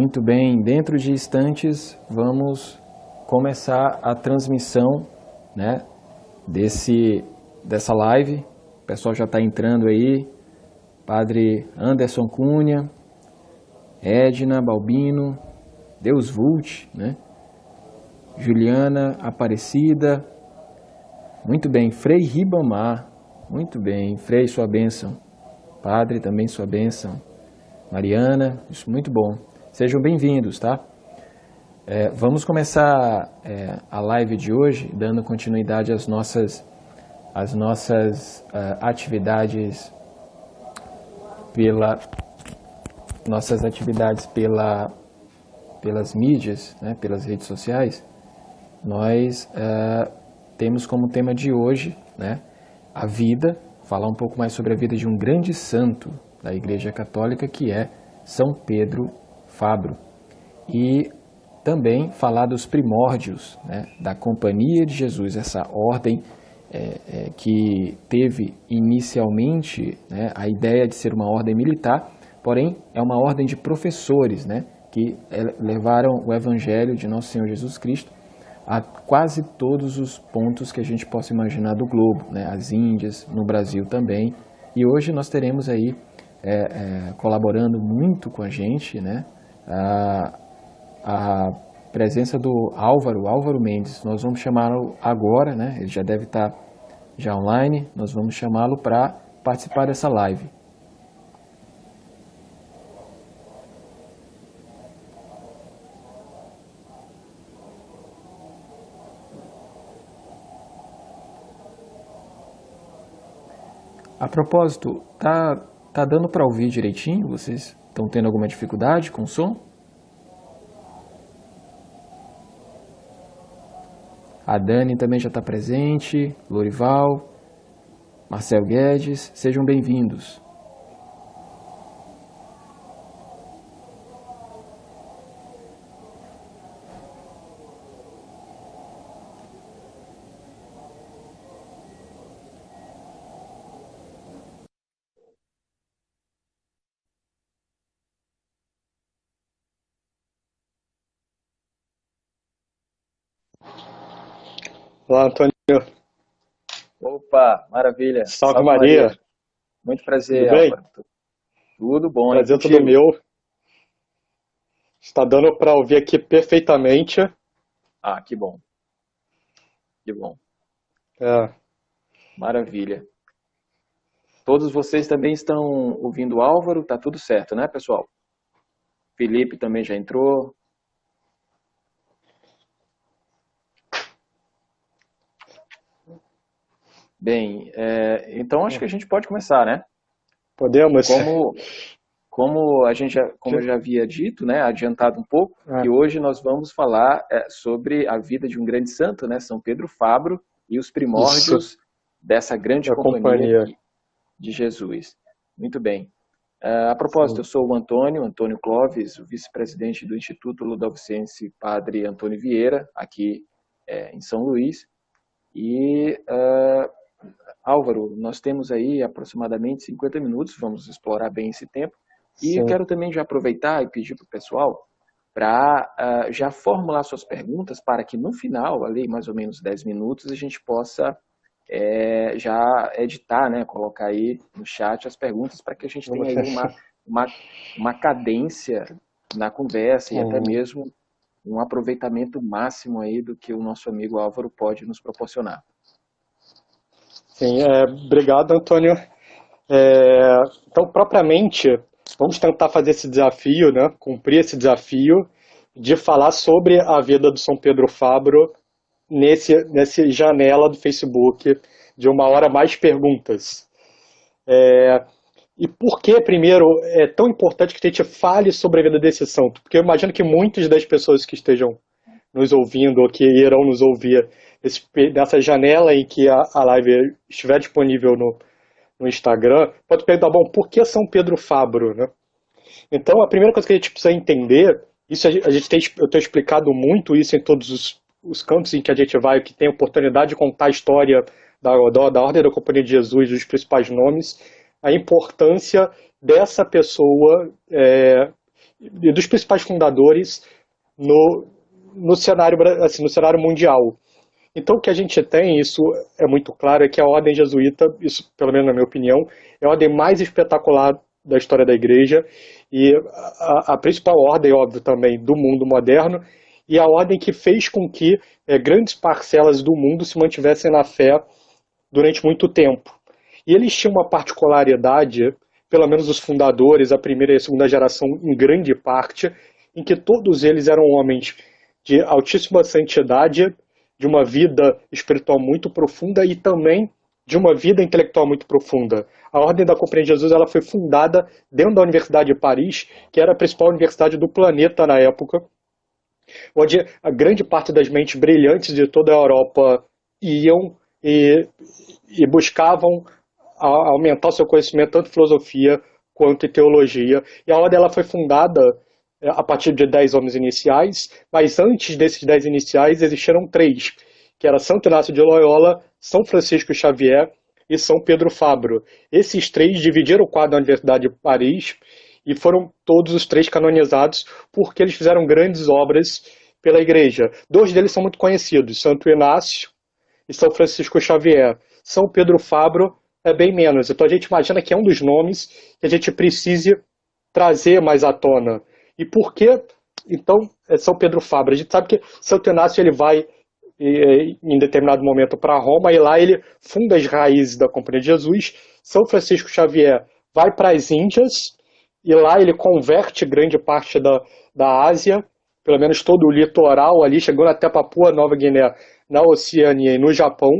Muito bem, dentro de instantes vamos começar a transmissão, né, dessa live. O pessoal já está entrando aí, Padre Anderson Cunha, Edna Balbino, Deus Vult, né, Juliana Aparecida, muito bem, Frei Ribamar, muito bem, Frei, sua bênção, Padre também sua bênção, Mariana, isso muito bom. Sejam bem-vindos, tá? Vamos começar a live de hoje, dando continuidade às nossas atividades pelas mídias, né, pelas redes sociais. Nós temos como tema de hoje, né, a vida, falar um pouco mais sobre a vida de um grande santo da Igreja Católica, que é São Pedro Fabro, e também falar dos primórdios, né, da Companhia de Jesus, essa ordem que teve inicialmente, né, a ideia de ser uma ordem militar, porém é uma ordem de professores, né, que levaram o Evangelho de Nosso Senhor Jesus Cristo a quase todos os pontos que a gente possa imaginar do globo, né, as Índias, no Brasil também, e hoje nós teremos aí colaborando muito com a gente, né, a presença do Álvaro Mendes. Nós vamos chamá-lo agora, né, ele já deve estar já online, nós vamos chamá-lo para participar dessa live. A propósito, tá dando para ouvir direitinho? Vocês estão tendo alguma dificuldade com o som? A Dani também já está presente, Lorival, Marcel Guedes, sejam bem-vindos. Olá, Antônio. Opa, maravilha. Salve Maria. Muito prazer, Tudo bem? Álvaro. Tudo bom, Prazer contigo? todo meu. Está dando para ouvir aqui perfeitamente. Ah, que bom. Que bom. É, Maravilha. Todos vocês também estão ouvindo o Álvaro? Tá tudo certo, né, pessoal? Felipe também já entrou. Bem, então acho que a gente pode começar, né? podemos? Como eu já havia dito, né, adiantado um pouco, que hoje nós vamos falar sobre a vida de um grande santo, né, São Pedro Fabro, e os primórdios dessa grande companhia de Jesus. Muito bem. A propósito, eu sou o Antônio Clóvis, o vice-presidente do Instituto Ludovicense Padre Antônio Vieira, aqui em São Luís. E, Álvaro, nós temos aí aproximadamente 50 minutos, vamos explorar bem esse tempo. E eu quero também já aproveitar e pedir para o pessoal para já formular suas perguntas para que no final, ali mais ou menos 10 minutos, a gente possa já editar, né, colocar aí no chat as perguntas para que a gente tenha aí uma cadência na conversa e até mesmo um aproveitamento máximo aí do que o nosso amigo Álvaro pode nos proporcionar. Sim, obrigado, Antônio. Então, propriamente, vamos tentar fazer esse desafio, né, cumprir esse desafio de falar sobre a vida do São Pedro Fabro nesse janela do Facebook de 1 hora mais perguntas. E por que, primeiro, é tão importante que a gente fale sobre a vida desse santo? Porque eu imagino que muitas das pessoas que estejam nos ouvindo ou que irão nos ouvir nessa janela em que a live estiver disponível no Instagram, pode perguntar, bom, por que São Pedro Fabro, né? Então, a primeira coisa que a gente precisa entender, eu tenho explicado muito isso em todos os cantos em que a gente vai, que tem a oportunidade de contar a história da Ordem da Companhia de Jesus, dos principais nomes, a importância dessa pessoa e dos principais fundadores no cenário, assim, no cenário mundial. Então, o que a gente tem, isso é muito claro, é que a ordem jesuíta, isso pelo menos na minha opinião, é a ordem mais espetacular da história da Igreja e a principal ordem, óbvio, também do mundo moderno, e a ordem que fez com que grandes parcelas do mundo se mantivessem na fé durante muito tempo. E eles tinham uma particularidade, pelo menos os fundadores, a primeira e a segunda geração, em grande parte, em que todos eles eram homens de altíssima santidade, de uma vida espiritual muito profunda e também de uma vida intelectual muito profunda. A Ordem da Companhia de Jesus ela foi fundada dentro da Universidade de Paris, que era a principal universidade do planeta na época, onde a grande parte das mentes brilhantes de toda a Europa iam e buscavam aumentar o seu conhecimento tanto em filosofia quanto em teologia. E a ordem ela foi fundada a partir de 10 homens iniciais, mas antes desses 10 iniciais existiram 3, que era Santo Inácio de Loyola, São Francisco Xavier e São Pedro Fabro. Esses 3 dividiram o quadro da Universidade de Paris e foram todos os 3 canonizados porque eles fizeram grandes obras pela Igreja. 2 deles são muito conhecidos, Santo Inácio e São Francisco Xavier. São Pedro Fabro é bem menos. Então a gente imagina que é um dos nomes que a gente precise trazer mais à tona. E por que, então, São Pedro Fabro? A gente sabe que Santo Inácio ele vai em determinado momento para Roma e lá ele funda as raízes da Companhia de Jesus. São Francisco Xavier vai para as Índias e lá ele converte grande parte da Ásia, pelo menos todo o litoral ali, chegando até Papua Nova Guiné, na Oceania e no Japão.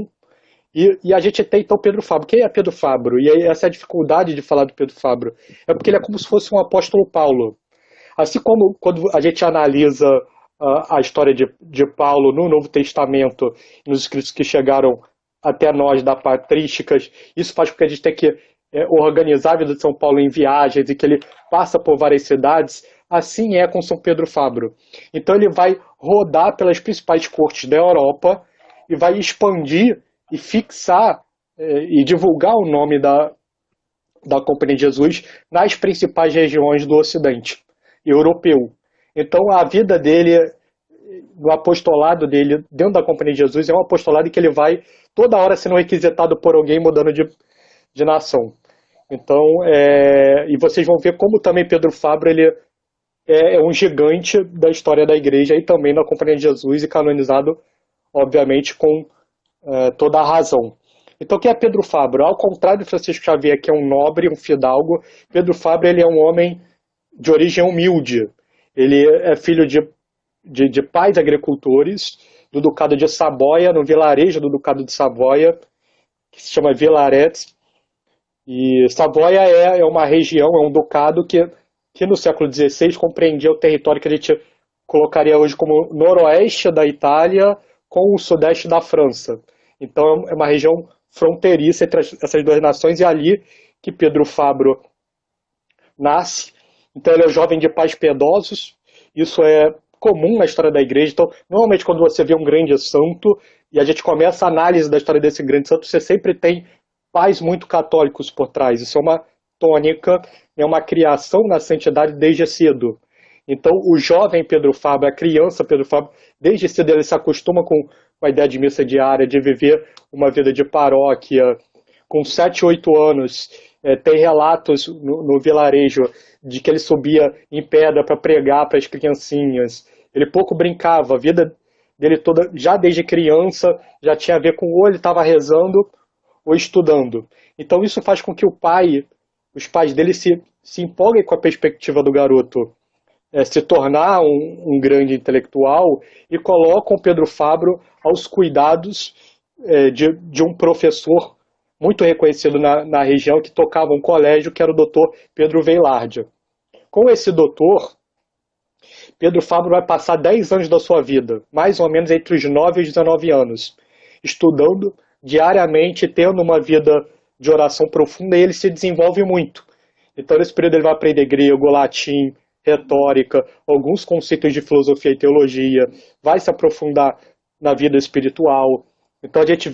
E a gente tem então Pedro Fabro. Quem é Pedro Fabro? E aí, essa é a dificuldade de falar do Pedro Fabro. É porque ele é como se fosse um apóstolo Paulo. Assim como quando a gente analisa a história de Paulo no Novo Testamento, nos escritos que chegaram até nós, da patrísticas, isso faz com que a gente tenha que organizar a vida de São Paulo em viagens e que ele passa por várias cidades. Assim é com São Pedro Fabro. Então ele vai rodar pelas principais cortes da Europa e vai expandir e fixar e divulgar o nome da Companhia de Jesus nas principais regiões do Ocidente europeu. Então a vida dele, no apostolado dele, dentro da Companhia de Jesus, é um apostolado que ele vai toda hora sendo requisitado por alguém mudando de nação. Então, e vocês vão ver como também Pedro Fabro ele é um gigante da história da Igreja e também da Companhia de Jesus e canonizado, obviamente, com toda a razão. Então, quem é Pedro Fabro? Ao contrário de Francisco Xavier, que é um nobre, um fidalgo, Pedro Fabro ele é um homem de origem humilde. Ele é filho de pais agricultores do Ducado de Saboia, no vilarejo do Ducado de Savoia, que se chama Vilaret. E Savoia é uma região, é um ducado que no século XVI compreendia o território que a gente colocaria hoje como noroeste da Itália com o sudeste da França. Então é uma região fronteiriça entre essas duas nações e é ali que Pedro Fabro nasce. Então ele é jovem de pais piedosos, isso é comum na história da Igreja. Então, normalmente quando você vê um grande santo e a gente começa a análise da história desse grande santo, você sempre tem pais muito católicos por trás. Isso é uma tônica, é uma criação na santidade desde cedo. Então o jovem Pedro Fabro, a criança Pedro Fabro, desde cedo ele se acostuma com a ideia de missa diária, de viver uma vida de paróquia. Com 7, 8 anos, tem relatos no vilarejo de que ele subia em pedra para pregar para as criancinhas. Ele pouco brincava, a vida dele toda, já desde criança, já tinha a ver com ou ele estava rezando ou estudando. Então isso faz com que os pais dele se empolguem com a perspectiva do garoto se tornar um grande intelectual e colocam Pedro Fabro aos cuidados de um professor muito reconhecido na região, que tocava um colégio, que era o doutor Pedro Veilardia. Com esse doutor, Pedro Fabro vai passar 10 anos da sua vida, mais ou menos entre os 9 e os 19 anos, estudando diariamente, tendo uma vida de oração profunda, e ele se desenvolve muito. Então, nesse período, ele vai aprender grego, latim, retórica, alguns conceitos de filosofia e teologia, vai se aprofundar na vida espiritual. Então, a gente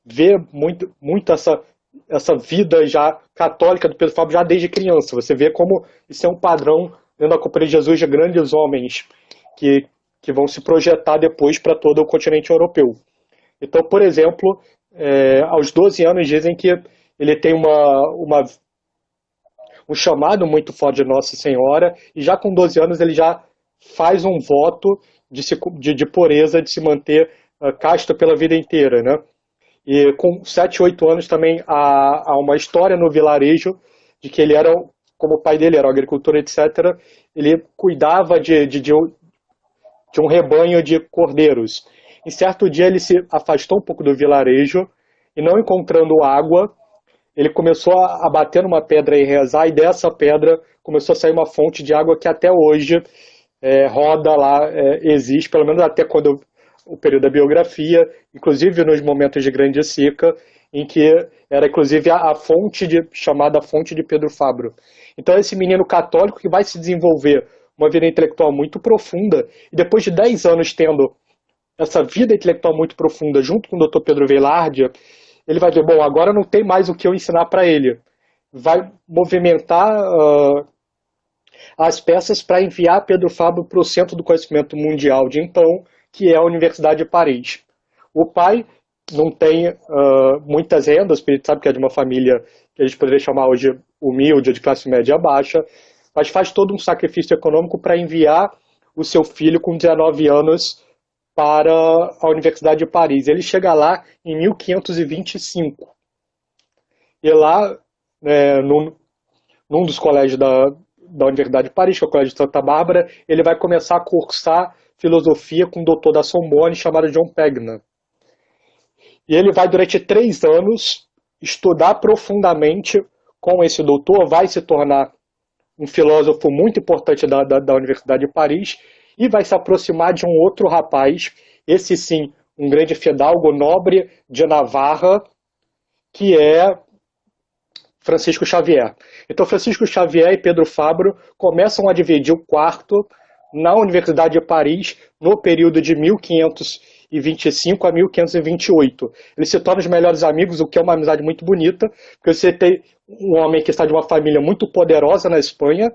vê muito essa vida já católica do Pedro Fabro já desde criança. Você vê como isso é um padrão dentro da Companhia de Jesus, de grandes homens que vão se projetar depois para todo o continente europeu. Então, por exemplo, aos 12 anos dizem que ele tem um chamado muito forte de Nossa Senhora, e já com 12 anos ele já faz um voto de pureza, de se manter casto pela vida inteira, né? E com 7, 8 anos também há uma história no vilarejo de que ele era, como o pai dele era agricultor, etc., ele cuidava de um rebanho de cordeiros. Em certo dia ele se afastou um pouco do vilarejo e, não encontrando água, ele começou a bater numa pedra e rezar, e dessa pedra começou a sair uma fonte de água que até hoje roda lá, existe, pelo menos até quando o período da biografia, inclusive nos momentos de grande seca, em que era inclusive a fonte chamada Fonte de Pedro Fabro. Então esse menino católico que vai se desenvolver uma vida intelectual muito profunda, e depois de 10 anos tendo essa vida intelectual muito profunda junto com o Dr. Pedro Velarde, ele vai ver, bom, agora não tem mais o que eu ensinar para ele. Vai movimentar as peças para enviar Pedro Fabro para o centro do conhecimento mundial de então, que é a Universidade de Paris. O pai não tem muitas rendas, porque a gente sabe que é de uma família que a gente poderia chamar hoje humilde, de classe média baixa, mas faz todo um sacrifício econômico para enviar o seu filho com 19 anos para a Universidade de Paris. Ele chega lá em 1525. E lá, num dos colégios da Universidade de Paris, que é o Colégio de Santa Bárbara, ele vai começar a cursar filosofia com um doutor da Sorbonne chamado John Pegna. E ele vai, durante 3 anos, estudar profundamente com esse doutor, vai se tornar um filósofo muito importante da Universidade de Paris, e vai se aproximar de um outro rapaz, esse sim, um grande fidalgo nobre de Navarra, que é Francisco Xavier. Então Francisco Xavier e Pedro Fabro começam a dividir o quarto na Universidade de Paris no período de 1525 a 1528. Eles se tornam os melhores amigos, o que é uma amizade muito bonita, porque você tem um homem que está de uma família muito poderosa na Espanha,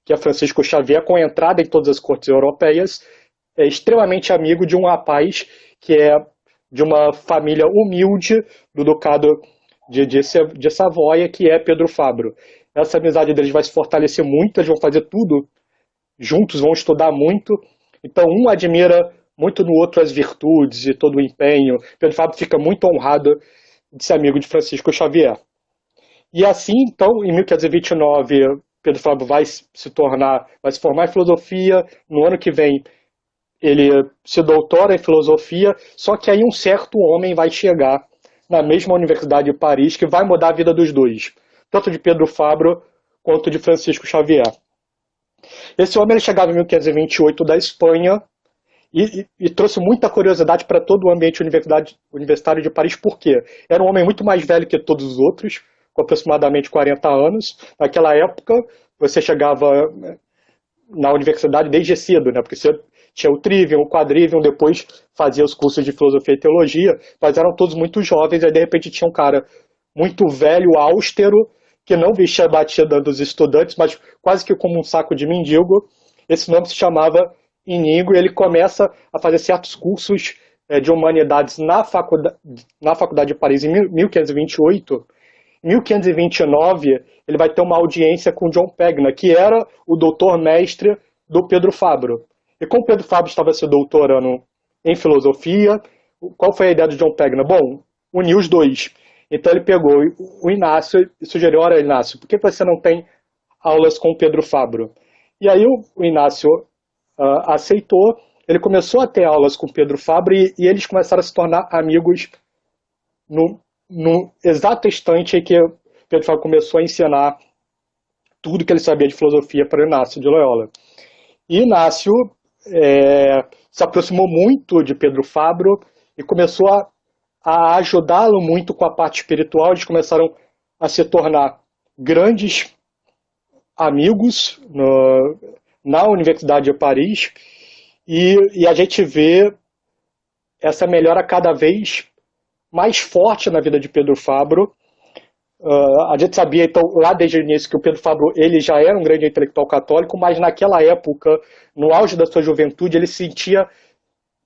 que é Francisco Xavier, com entrada em todas as cortes europeias, é extremamente amigo de um rapaz que é de uma família humilde do Ducado de Savoia, que é Pedro Fabro. Essa amizade deles vai se fortalecer muito, eles vão fazer tudo juntos, vão estudar muito. Então um admira muito no outro as virtudes e todo o empenho. Pedro Fabro fica muito honrado de ser amigo de Francisco Xavier. E assim, então, em 1529, Pedro Fabro vai se formar em filosofia. No ano que vem, ele se doutora em filosofia, só que aí um certo homem vai chegar na mesma Universidade de Paris, que vai mudar a vida dos dois, tanto de Pedro Fabro quanto de Francisco Xavier. Esse homem ele chegava em 1528 da Espanha e trouxe muita curiosidade para todo o ambiente universitário de Paris, porque era um homem muito mais velho que todos os outros, com aproximadamente 40 anos. Naquela época, você chegava na universidade desde cedo, né? Porque você tinha o trivium, o quadrivium, depois fazia os cursos de filosofia e teologia, mas eram todos muito jovens, aí de repente tinha um cara muito velho, austero, que não vestia a batida dos estudantes, mas quase que como um saco de mendigo. Esse nome se chamava Inigo, e ele começa a fazer certos cursos de humanidades na faculdade de Paris em 1528. Em 1529, ele vai ter uma audiência com John Pegna, que era o doutor-mestre do Pedro Fabro. E como Pedro Fabro estava se doutorando em filosofia, qual foi a ideia de John Pegna? Bom, unir os dois. Então ele pegou o Inácio e sugeriu: olha, Inácio, por que você não tem aulas com o Pedro Fabro? E aí o Inácio aceitou, ele começou a ter aulas com o Pedro Fabro e eles começaram a se tornar amigos no exato instante em que Pedro Fabro começou a ensinar tudo que ele sabia de filosofia para Inácio de Loyola. E Inácio se aproximou muito de Pedro Fabro e começou a ajudá-lo muito com a parte espiritual. Eles começaram a se tornar grandes amigos na Universidade de Paris, e a gente vê essa melhora cada vez mais forte na vida de Pedro Fabro, A gente sabia, então, lá desde o início, que o Pedro Fabro ele já era um grande intelectual católico, mas naquela época, no auge da sua juventude, ele se sentia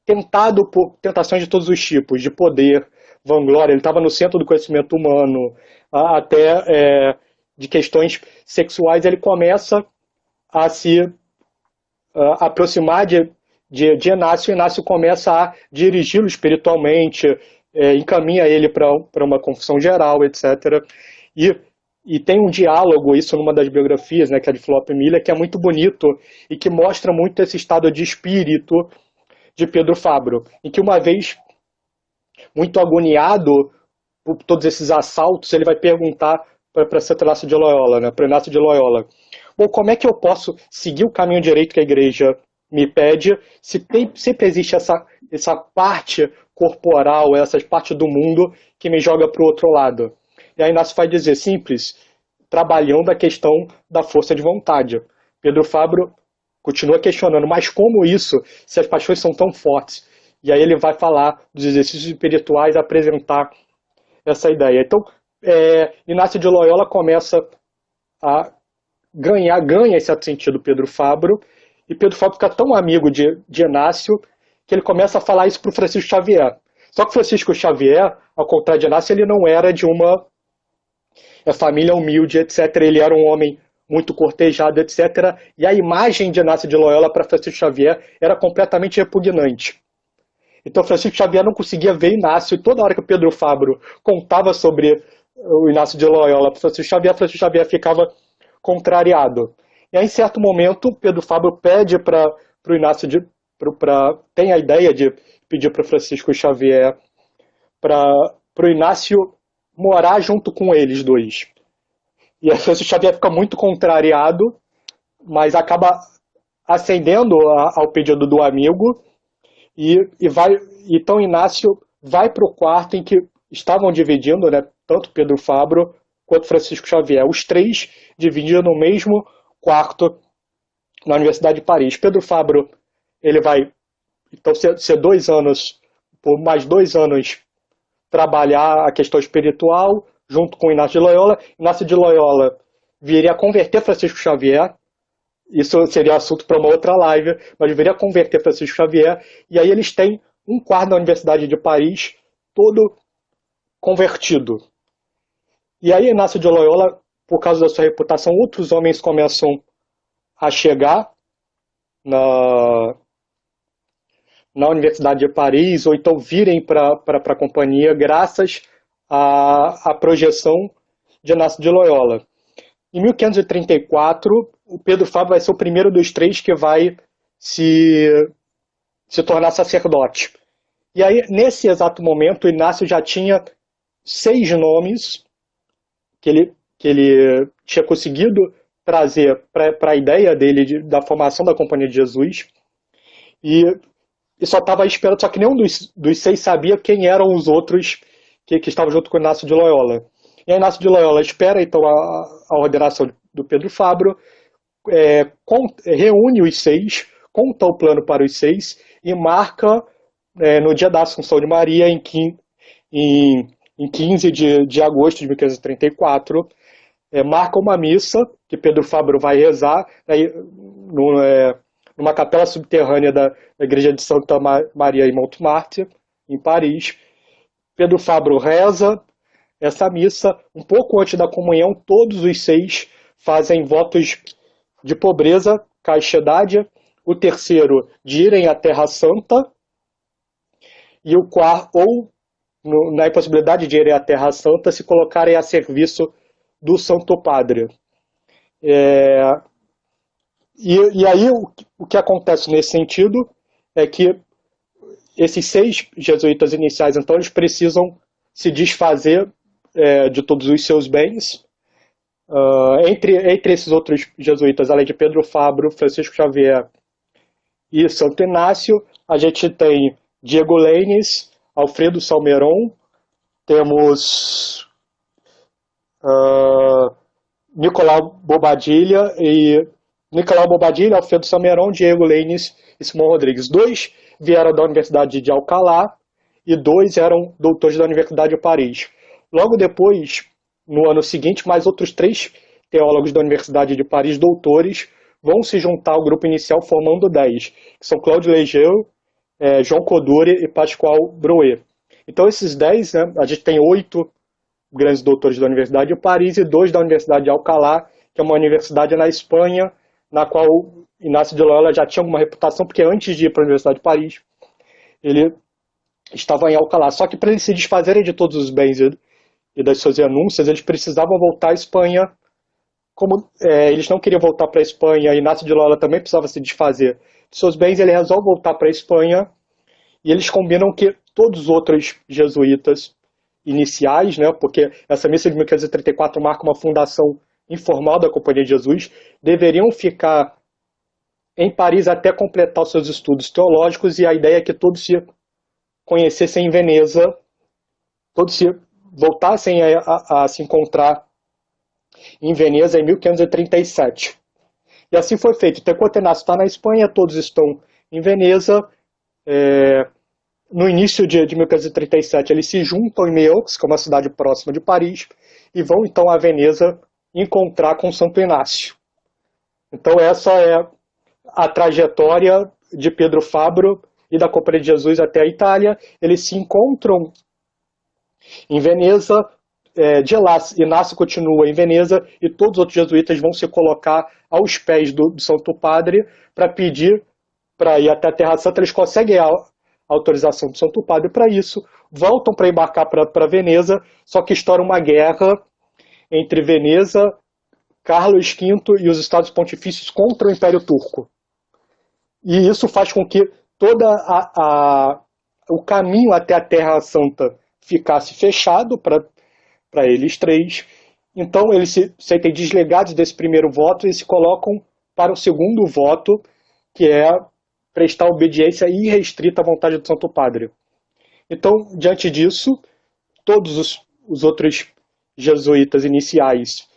tentado por tentações de todos os tipos, de poder, vanglória. Ele estava no centro do conhecimento humano, até de questões sexuais. Ele começa a se aproximar de Inácio. Inácio começa a dirigi-lo espiritualmente, encaminha ele para uma confissão geral, etc. E tem um diálogo, isso numa das biografias, né, que é de Philip Miller, que é muito bonito e que mostra muito esse estado de espírito de Pedro Fabro, em que uma vez, muito agoniado por todos esses assaltos, ele vai perguntar para Santo Inácio de Loyola, né, para Inácio de Loyola: bom, como é que eu posso seguir o caminho direito que a igreja me pede, se sempre existe essa parte corporal, essa parte do mundo que me joga para o outro lado? E aí Inácio vai dizer, simples, trabalhando a questão da força de vontade. Pedro Fabro continua questionando, mas como isso, se as paixões são tão fortes? E aí ele vai falar dos exercícios espirituais, apresentar essa ideia. Então, Inácio de Loyola começa a ganha esse sentido Pedro Fabro, e Pedro Fabro fica tão amigo de Inácio que ele começa a falar isso para o Francisco Xavier. Só que Francisco Xavier, ao contrário de Inácio, ele não era de uma família humilde, etc. Ele era um homem muito cortejado, etc. E a imagem de Inácio de Loyola para Francisco Xavier era completamente repugnante. Então Francisco Xavier não conseguia ver Inácio, e toda hora que o Pedro Fabro contava sobre o Inácio de Loyola para Francisco Xavier ficava contrariado. E aí, em certo momento, Pedro Fabro pede para o Inácio, tem a ideia de pedir para Francisco Xavier para o Inácio morar junto com eles dois. E aí Francisco Xavier fica muito contrariado, mas acaba acendendo ao pedido do amigo, então Inácio vai para o quarto em que estavam dividindo, né, tanto Pedro Fabro quanto Francisco Xavier. Os três dividiam no mesmo quarto na Universidade de Paris. Pedro Fabro, ele vai então ser 2 anos, por mais 2 anos, trabalhar a questão espiritual junto com Inácio de Loyola. Inácio de Loyola viria a converter Francisco Xavier. Isso seria assunto para uma outra live, mas viria a converter Francisco Xavier. E aí eles têm um quarto na Universidade de Paris todo convertido. E aí Inácio de Loyola, por causa da sua reputação, outros homens começam a chegar na Universidade de Paris, ou então virem para a companhia, graças à projeção de Inácio de Loyola. Em 1534, o Pedro Fabro vai ser o primeiro dos 3 que vai se tornar sacerdote. E aí, nesse exato momento, o Inácio já tinha 6 nomes que ele tinha conseguido trazer para a ideia dele da formação da Companhia de Jesus, e só estava esperando, só que nenhum dos 6 sabia quem eram os outros que estavam junto com o Inácio de Loyola. E aí Inácio de Loyola espera então a ordenação do Pedro Fabro, reúne os 6, conta o plano para os 6 e marca no dia da Assunção de Maria, em 15 de agosto de 1534, marca uma missa que Pedro Fabro vai rezar numa capela subterrânea da igreja de Santa Maria em Montmartre, em Paris. Pedro Fabro reza essa missa. Um pouco antes da comunhão, todos os 6 fazem votos de pobreza, castidade. O terceiro, de irem à Terra Santa. E o quarto, na impossibilidade de irem à Terra Santa, se colocarem a serviço do Santo Padre. E aí o que acontece nesse sentido é que esses 6 jesuítas iniciais, então, eles precisam se desfazer de todos os seus bens. Entre esses outros jesuítas, além de Pedro Fabro, Francisco Xavier e Santo Inácio, a gente tem Diego Lainez, Alfredo Salmeron, temos Nicolau Bobadilla, Alfredo Salmeron, Diego Lainez e Simão Rodrigues. 2 vieram da Universidade de Alcalá e 2 eram doutores da Universidade de Paris. Logo depois, no ano seguinte, mais outros 3 teólogos da Universidade de Paris, doutores, vão se juntar ao grupo inicial formando 10, que são Claude Legeau, João Koduri e Pascual Brouet. Então esses 10, né, a gente tem 8 grandes doutores da Universidade de Paris e 2 da Universidade de Alcalá, que é uma universidade na Espanha, na qual Inácio de Loyola já tinha alguma reputação, porque antes de ir para a Universidade de Paris, ele estava em Alcalá. Só que para eles se desfazerem de todos os bens e das suas renúncias, eles precisavam voltar à Espanha. Como eles não queriam voltar para a Espanha, Inácio de Loyola também precisava se desfazer de seus bens, ele resolve voltar para a Espanha, e eles combinam que todos os outros jesuítas iniciais, né, porque essa missa de 1534 marca uma fundação informal da Companhia de Jesus, deveriam ficar em Paris até completar os seus estudos teológicos, e a ideia é que todos se conhecessem em Veneza, todos se voltassem a se encontrar em Veneza em 1537. E assim foi feito. Então, enquanto Inácio está na Espanha, todos estão em Veneza. No início de 1537, eles se juntam em Meaux, que é uma cidade próxima de Paris, e vão então a Veneza encontrar com Santo Inácio. Então essa é a trajetória de Pedro Fabro e da Companhia de Jesus até a Itália. Eles se encontram em Veneza, de lá Inácio continua em Veneza e todos os outros jesuítas vão se colocar aos pés do Santo Padre para pedir para ir até a Terra Santa. Eles conseguem a autorização do Santo Padre para isso, voltam para embarcar para Veneza, só que estoura uma guerra entre Veneza, Carlos V e os Estados Pontifícios contra o Império Turco. E isso faz com que todo o caminho até a Terra Santa ficasse fechado para eles 3. Então eles se sentem desligados desse primeiro voto e se colocam para o segundo voto, que é prestar obediência irrestrita à vontade do Santo Padre. Então, diante disso, todos os outros jesuítas iniciais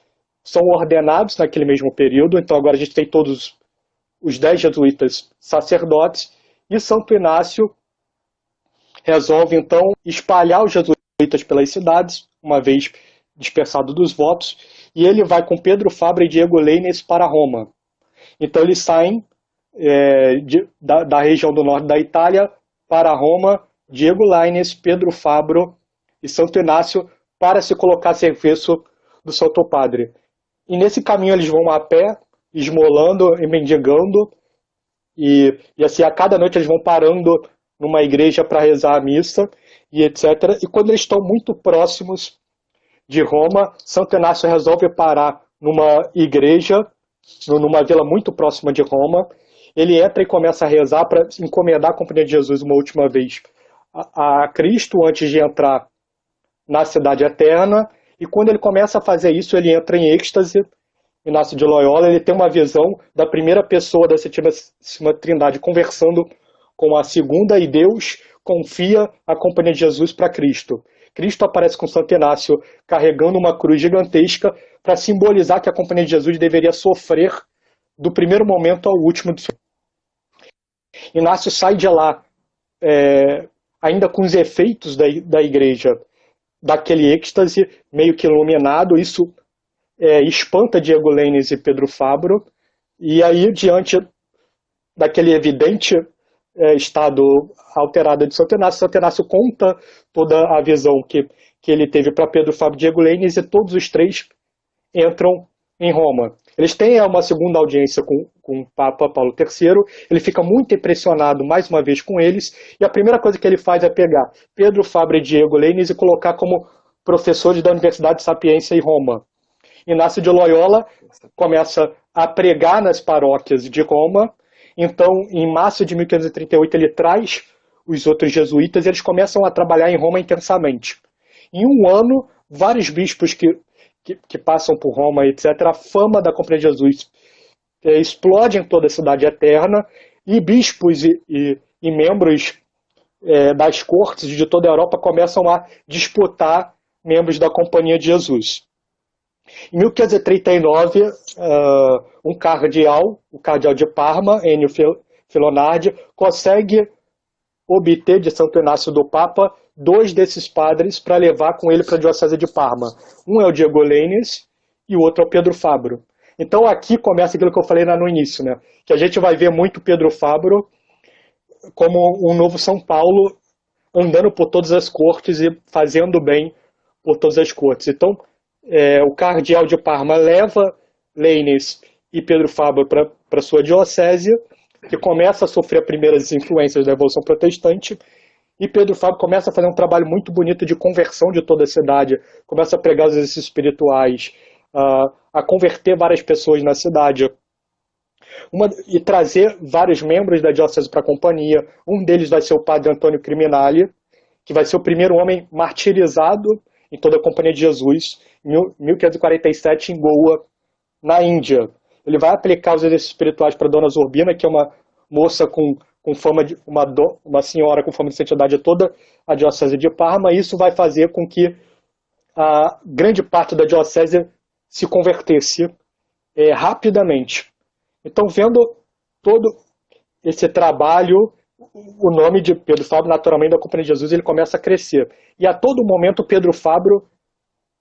são ordenados naquele mesmo período. Então agora a gente tem todos os 10 jesuítas sacerdotes, e Santo Inácio resolve então espalhar os jesuítas pelas cidades, uma vez dispersado dos votos, e ele vai com Pedro Fabro e Diego Lainez para Roma. Então eles saem da região do norte da Itália para Roma, Diego Lainez, Pedro Fabro e Santo Inácio, para se colocar a serviço do Santo Padre. E nesse caminho eles vão a pé, esmolando e mendigando, e assim a cada noite eles vão parando numa igreja para rezar a missa, e etc. E quando eles estão muito próximos de Roma, Santo Inácio resolve parar numa igreja, numa vila muito próxima de Roma. Ele entra e começa a rezar para encomendar a Companhia de Jesus uma última vez a Cristo antes de entrar na cidade eterna. E quando ele começa a fazer isso, ele entra em êxtase. Inácio de Loyola, ele tem uma visão da primeira pessoa da Santíssima Trindade conversando com a segunda, e Deus confia a Companhia de Jesus para Cristo. Cristo aparece com Santo Inácio carregando uma cruz gigantesca para simbolizar que a Companhia de Jesus deveria sofrer do primeiro momento ao último do seu. Inácio sai de lá ainda com os efeitos da igreja, daquele êxtase meio que iluminado. Isso espanta Diego Lainez e Pedro Fabro, e aí, diante daquele evidente estado alterado de Santo Inácio conta toda a visão que ele teve para Pedro Fabro e Diego Lainez, e todos os 3 entram em Roma. Eles têm uma segunda audiência com o Papa Paulo III, ele fica muito impressionado mais uma vez com eles, e a primeira coisa que ele faz é pegar Pedro Fabro e Diego Lainez e colocar como professores da Universidade de Sapiência em Roma. Inácio de Loyola começa a pregar nas paróquias de Roma. Então, em março de 1538, ele traz os outros jesuítas e eles começam a trabalhar em Roma intensamente. Em um ano, vários bispos que passam por Roma, etc., a fama da Companhia de Jesus explode em toda a cidade eterna, e bispos e membros das cortes de toda a Europa começam a disputar membros da Companhia de Jesus. Em 1539, um cardeal, o cardeal de Parma, Ennio Filonardi, consegue obter de Santo Inácio do Papa dois desses padres para levar com ele para a Diocese de Parma. Um é o Diego Lainez e o outro é o Pedro Fabro. Então aqui começa aquilo que eu falei lá no início, né? Que a gente vai ver muito Pedro Fabro como um novo São Paulo andando por todas as cortes e fazendo bem por todas as cortes. Então, o cardeal de Parma leva Lainez e Pedro Fabro para sua diocese, que começa a sofrer as primeiras influências da Revolução Protestante, e Pedro Fabro começa a fazer um trabalho muito bonito de conversão de toda a cidade, começa a pregar os exercícios espirituais, a converter várias pessoas na cidade, e trazer vários membros da diocese para a companhia. Um deles vai ser o padre Antônio Criminali, que vai ser o primeiro homem martirizado em toda a Companhia de Jesus, em 1547, em Goa, na Índia. Ele vai aplicar os exercícios espirituais para Dona Zurbina, que é uma moça com fama de uma senhora com fama de santidade a toda a diocese de Parma, e isso vai fazer com que a grande parte da diocese se convertesse rapidamente. Então, vendo todo esse trabalho, o nome de Pedro Fabro, naturalmente, da Companhia de Jesus, ele começa a crescer. E a todo momento, Pedro Fabro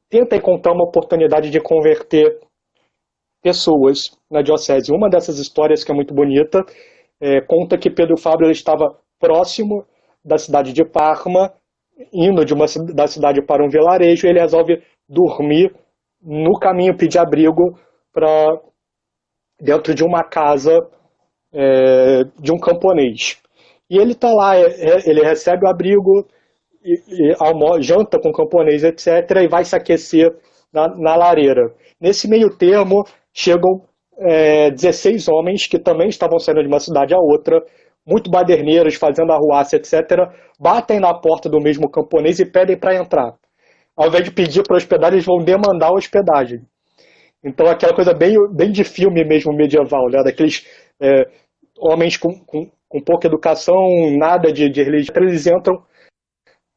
tenta encontrar uma oportunidade de converter pessoas na diocese. Uma dessas histórias, que é muito bonita, conta que Pedro Fabro ele estava próximo da cidade de Parma, indo da cidade para um vilarejo, e ele resolve dormir no caminho, pedir abrigo dentro de uma casa de um camponês. E ele está lá, ele recebe o abrigo, janta com o camponês, etc., e vai se aquecer na lareira. Nesse meio termo, chegam 16 homens que também estavam saindo de uma cidade a outra, muito baderneiros, fazendo arruaça, etc., batem na porta do mesmo camponês e pedem para entrar. Ao invés de pedir para hospedar, eles vão demandar a hospedagem. Então, aquela coisa bem de filme mesmo medieval, né? Daqueles homens com pouca educação, nada de religião. Eles entram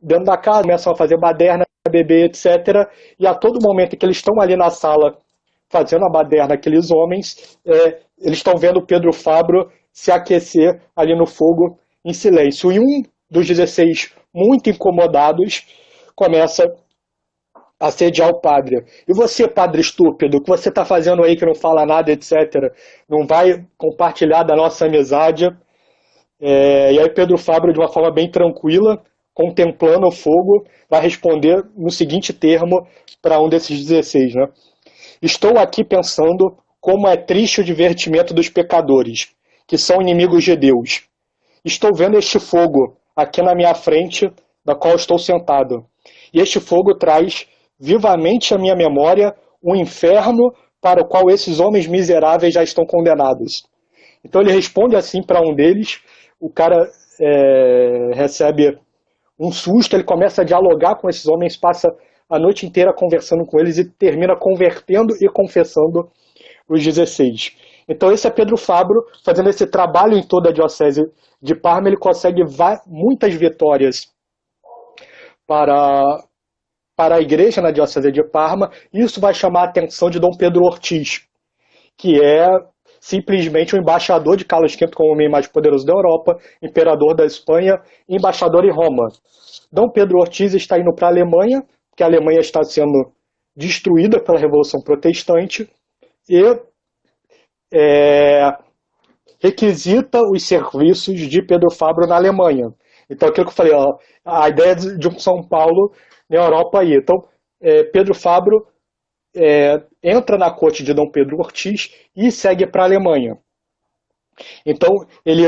dentro da casa, começam a fazer baderna, beber, etc. E a todo momento que eles estão ali na sala fazendo a baderna, aqueles homens, eles estão vendo Pedro Fabro se aquecer ali no fogo em silêncio. E um dos 16, muito incomodados, começa a assediar o padre. E você, padre estúpido, o que você está fazendo aí que não fala nada, etc., não vai compartilhar da nossa amizade? E aí Pedro Fabro, de uma forma bem tranquila, contemplando o fogo, vai responder no seguinte termo para um desses 16, né? Estou aqui pensando como é triste o divertimento dos pecadores, que são inimigos de Deus. Estou vendo este fogo aqui na minha frente, da qual estou sentado. E este fogo traz vivamente à minha memória um inferno para o qual esses homens miseráveis já estão condenados. Então ele responde assim para um deles, o cara recebe um susto, ele começa a dialogar com esses homens, passa a noite inteira conversando com eles e termina convertendo e confessando os 16. Então esse é Pedro Fabro, fazendo esse trabalho em toda a diocese de Parma, ele consegue muitas vitórias para a igreja na diocese de Parma, e isso vai chamar a atenção de Dom Pedro Ortiz, que é simplesmente o embaixador de Carlos V como o homem mais poderoso da Europa, imperador da Espanha e embaixador em Roma. Dom Pedro Ortiz está indo para a Alemanha, porque a Alemanha está sendo destruída pela Revolução Protestante, e requisita os serviços de Pedro Fabro na Alemanha. Então, aquilo que eu falei, a ideia de um São Paulo na Europa aí. Então, Pedro Fabro entra na corte de Dom Pedro Ortiz e segue para a Alemanha. Então, ele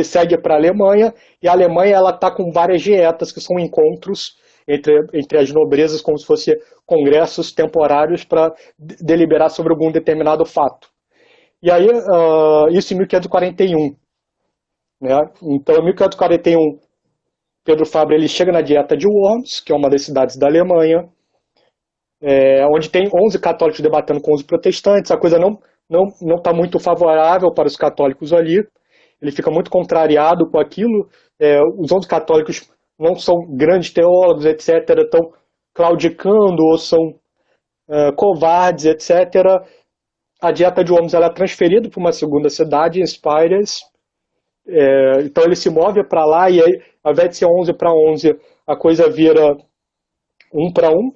segue para a Alemanha, e a Alemanha está com várias dietas, que são encontros entre as nobrezas, como se fossem congressos temporários para deliberar sobre algum determinado fato. E aí, isso em 1541. Né? Então, em 1541, Pedro Fabro ele chega na dieta de Worms, que é uma das cidades da Alemanha, onde tem 11 católicos debatendo com os protestantes. A coisa não está muito favorável para os católicos ali. Ele fica muito contrariado com aquilo. Os 11 católicos não são grandes teólogos, etc., estão claudicando ou são covardes, etc. A dieta de Worms ela é transferida para uma segunda cidade, em Spires. Então ele se move para lá, e aí ao invés de ser 11-11, a coisa vira 1-1,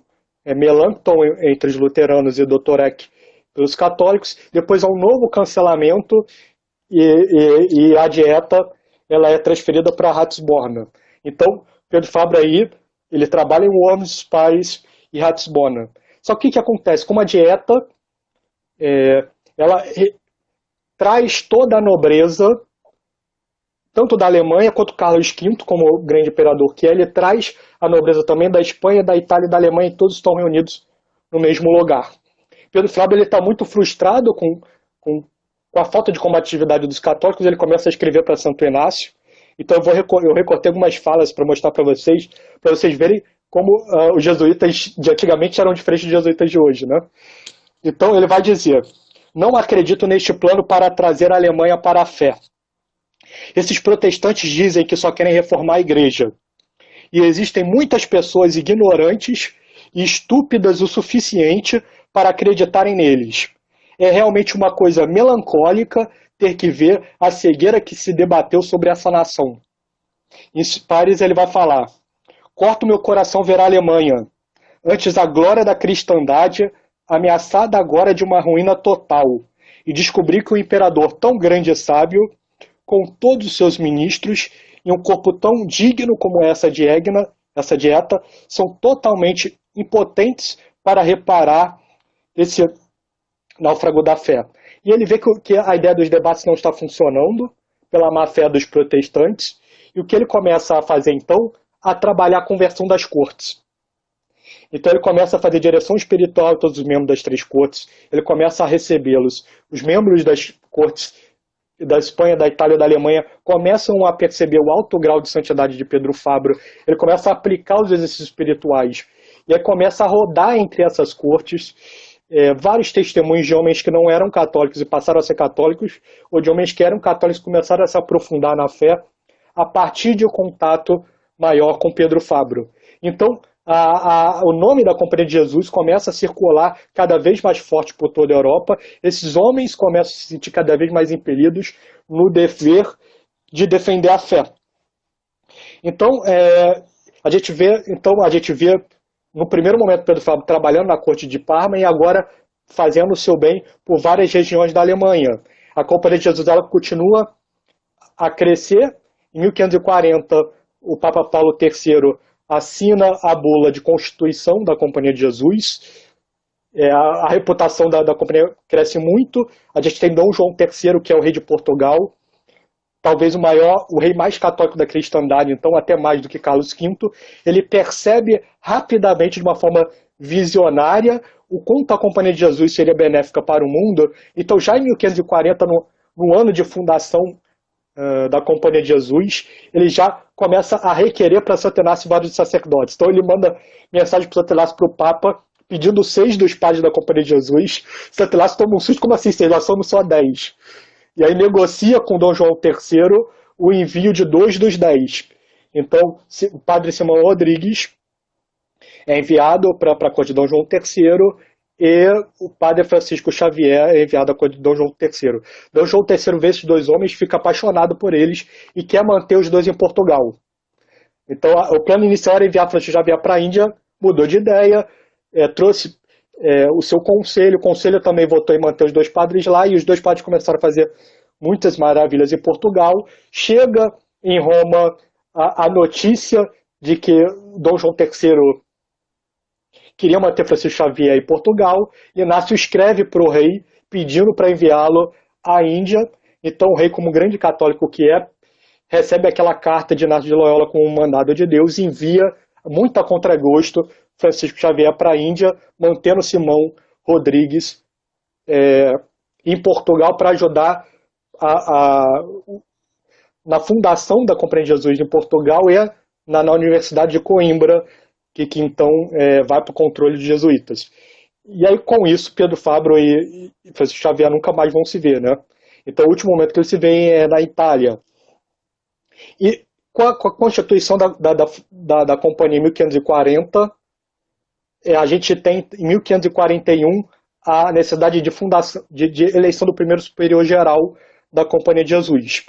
Melanchthon entre os luteranos e Doutorec pelos católicos. Depois há um novo cancelamento e a dieta ela é transferida para Ratisbona. Então, Pedro Fabro aí, ele trabalha em Worms, Paris e Ratisbona. Só que o que acontece? Como a dieta, ela traz toda a nobreza, tanto da Alemanha quanto Carlos V, como o grande imperador que é, ele traz a nobreza também da Espanha, da Itália e da Alemanha, e todos estão reunidos no mesmo lugar. Pedro Fábio está muito frustrado com a falta de combatividade dos católicos, ele começa a escrever para Santo Inácio. Então eu recortei algumas falas para mostrar para vocês verem como os jesuítas de antigamente eram diferentes dos jesuítas de hoje, né? Então ele vai dizer: não acredito neste plano para trazer a Alemanha para a fé. Esses protestantes dizem que só querem reformar a igreja. E existem muitas pessoas ignorantes e estúpidas o suficiente para acreditarem neles. É realmente uma coisa melancólica ter que ver a cegueira que se debateu sobre essa nação. Em Paris ele vai falar: corto meu coração ver a Alemanha, antes a glória da cristandade, ameaçada agora de uma ruína total, e descobri que o imperador tão grande e sábio, com todos os seus ministros, e um corpo tão digno como essa dieta, são totalmente impotentes para reparar esse náufrago da fé. E ele vê que a ideia dos debates não está funcionando pela má fé dos protestantes, e o que ele começa a fazer então? A trabalhar a conversão das cortes. Então ele começa a fazer direção espiritual a todos os membros das três cortes, ele começa a recebê-los. Os membros das cortes da Espanha, da Itália e da Alemanha começam a perceber o alto grau de santidade de Pedro Fabro, ele começa a aplicar os exercícios espirituais, e aí começa a rodar entre essas cortes vários testemunhos de homens que não eram católicos e passaram a ser católicos, ou de homens que eram católicos e começaram a se aprofundar na fé a partir de um contato maior com Pedro Fabro. Então, o nome da Companhia de Jesus começa a circular cada vez mais forte por toda a Europa. Esses homens começam a se sentir cada vez mais impelidos no dever de defender a fé. Então, a gente vê no primeiro momento Pedro Fábio trabalhando na corte de Parma e agora fazendo o seu bem por várias regiões da Alemanha. A Companhia de Jesus ela continua a crescer. Em 1540, o Papa Paulo III assina a bula de constituição da Companhia de Jesus. A reputação da companhia cresce muito. A gente tem Dom João III, que é o rei de Portugal, talvez o rei mais católico da cristandade, então até mais do que Carlos V. Ele percebe rapidamente, de uma forma visionária, o quanto a Companhia de Jesus seria benéfica para o mundo. Então já em 1540, no ano de fundação da Companhia de Jesus, ele já começa a requerer para Santo Inácio vários sacerdotes. Então ele manda mensagem para Santo Inácio, para o Papa, pedindo 6 dos padres da Companhia de Jesus. Santo Inácio toma um susto: como assim 6? Nós somos só 10. E aí negocia com Dom João III o envio de 2 dos 10. Então o padre Simão Rodrigues é enviado para a corte de Dom João III, e o padre Francisco Xavier é enviado à corte de Dom João III. Dom João III vê esses 2 homens, fica apaixonado por eles e quer manter os 2 em Portugal. Então o plano inicial era enviar Francisco Xavier para a Índia, mudou de ideia, trouxe o seu conselho. O conselho também votou em manter os 2 padres lá, e os 2 padres começaram a fazer muitas maravilhas em Portugal. Chega em Roma a notícia de que Dom João III queria manter Francisco Xavier em Portugal, e Inácio escreve para o rei pedindo para enviá-lo à Índia. Então o rei, como grande católico que é, recebe aquela carta de Inácio de Loyola com um mandado de Deus e envia, muito a contragosto, Francisco Xavier para a Índia, mantendo Simão Rodrigues em Portugal para ajudar na fundação da Companhia de Jesus em Portugal e na Universidade de Coimbra, que então vai para o controle de jesuítas. E aí, com isso, Pedro Fabro e Francisco Xavier nunca mais vão se ver, né? Então, o último momento que eles se veem é na Itália. E com a constituição da Companhia em 1540, a gente tem, em 1541, a necessidade de fundação, de eleição do primeiro superior geral da Companhia de Jesus.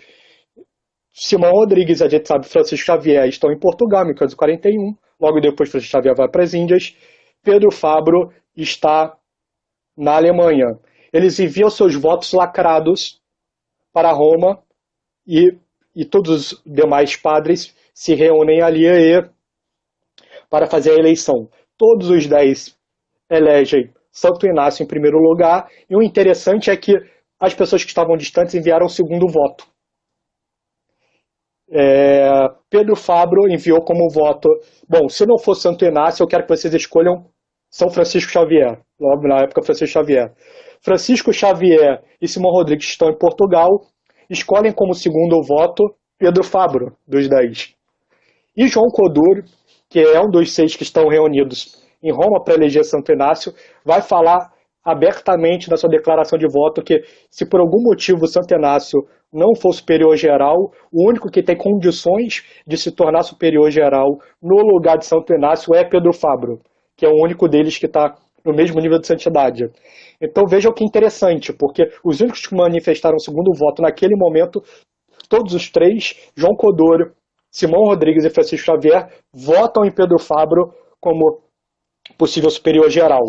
Simão Rodrigues, a gente sabe, Francisco Xavier estão em Portugal, em 1541. Logo depois, Francisco Xavier vai para as Índias. Pedro Fabro está na Alemanha. Eles enviam seus votos lacrados para Roma e todos os demais padres se reúnem ali para fazer a eleição. Todos os 10 elegem Santo Inácio em primeiro lugar, e o interessante é que as pessoas que estavam distantes enviaram o segundo voto. Pedro Fabro enviou como voto: bom, se não for Santo Inácio, eu quero que vocês escolham São Francisco Xavier. Logo na época, Francisco Xavier. Francisco Xavier e Simão Rodrigues estão em Portugal, escolhem como segundo voto Pedro Fabro, dos 10. E João Coduro, que é um dos 6 que estão reunidos em Roma para eleger Santo Inácio, vai falar abertamente na sua declaração de voto que, se por algum motivo Santo Inácio não for superior geral, o único que tem condições de se tornar superior geral no lugar de Santo Inácio é Pedro Fabro, que é o único deles que está no mesmo nível de santidade. Então vejam que interessante, porque os únicos que manifestaram o segundo voto naquele momento, todos os 3, João Codoro, Simão Rodrigues e Francisco Xavier, votam em Pedro Fabro como possível superior geral.